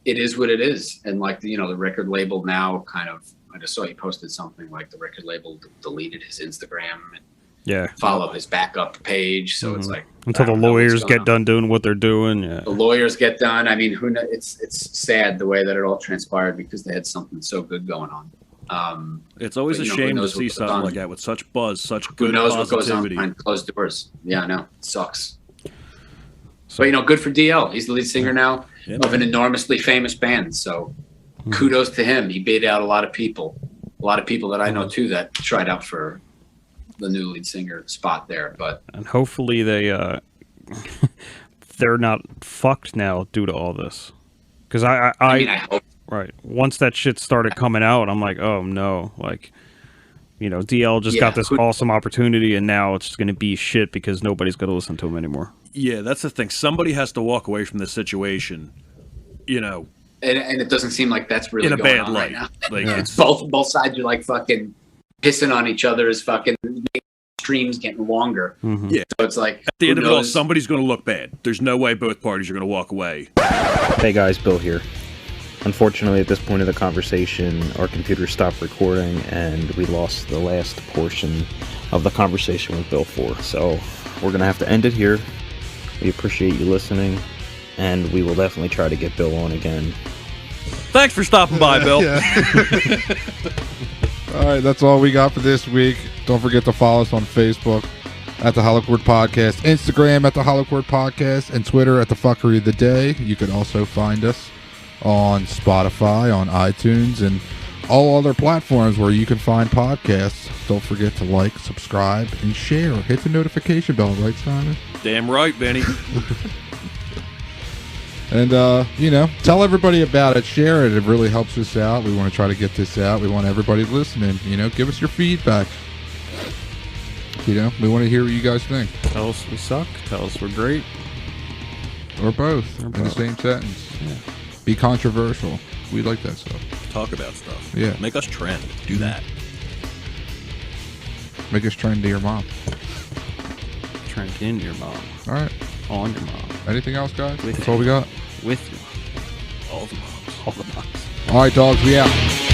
it is what it is. And like, you know, the record label now kind of, I just saw he posted something like the record label deleted his Instagram and follow his backup page. So it's like, until the lawyers get done doing what they're doing. Yeah. The lawyers get done. I mean, who knows? It's sad the way that it all transpired because they had something so good going on. It's always a shame to see something like that with such buzz, such good who knows positivity. What goes on behind closed doors. Yeah, I know. It sucks. But, you know, good for DL. He's the lead singer now of an enormously famous band. So kudos to him. He beat out a lot of people that I know, too, that tried out for the new lead singer spot there. And hopefully they're not fucked now due to all this. Because I mean, I hope. Right. Once that shit started coming out, I'm like, oh, no. Like, you know, DL just got this awesome opportunity, and now it's going to be shit because nobody's going to listen to him anymore. Yeah, that's the thing. Somebody has to walk away from this situation, you know. And it doesn't seem like that's really in a going bad on light. Right now. Like it's both sides are like fucking pissing on each other as fucking streams getting longer. Yeah. So it's like at the end of it all, somebody's going to look bad. There's no way both parties are going to walk away. Hey guys, Bill here. Unfortunately, at this point of the conversation, our computer stopped recording and we lost the last portion of the conversation with Bill Fore. So we're going to have to end it here. We appreciate you listening, and we will definitely try to get Bill on again. Thanks for stopping by, Bill. All right, that's all we got for this week. Don't forget to follow us on Facebook at the Hollow Chord Podcast, Instagram at the Hollow Chord Podcast, and Twitter at the Fuckery of the Day. You can also find us on Spotify, on iTunes, and all other platforms where you can find podcasts. Don't forget to like, subscribe, and share. Hit the notification bell, right, Simon? Damn right, Benny. And, you know, tell everybody about it. Share it. It really helps us out. We want to try to get this out. We want everybody listening. You know, give us your feedback. You know, we want to hear what you guys think. Tell us we suck. Tell us we're great. Or both. In the same sentence. Yeah. Be controversial. We like that stuff. Talk about stuff. Yeah. Make us trend. Do that. Make us trend to your mom. Trend into your mom. All right. On your mom. Anything else, guys? With That's all we got? With you. All the moms. All the moms. All right, dogs. We out.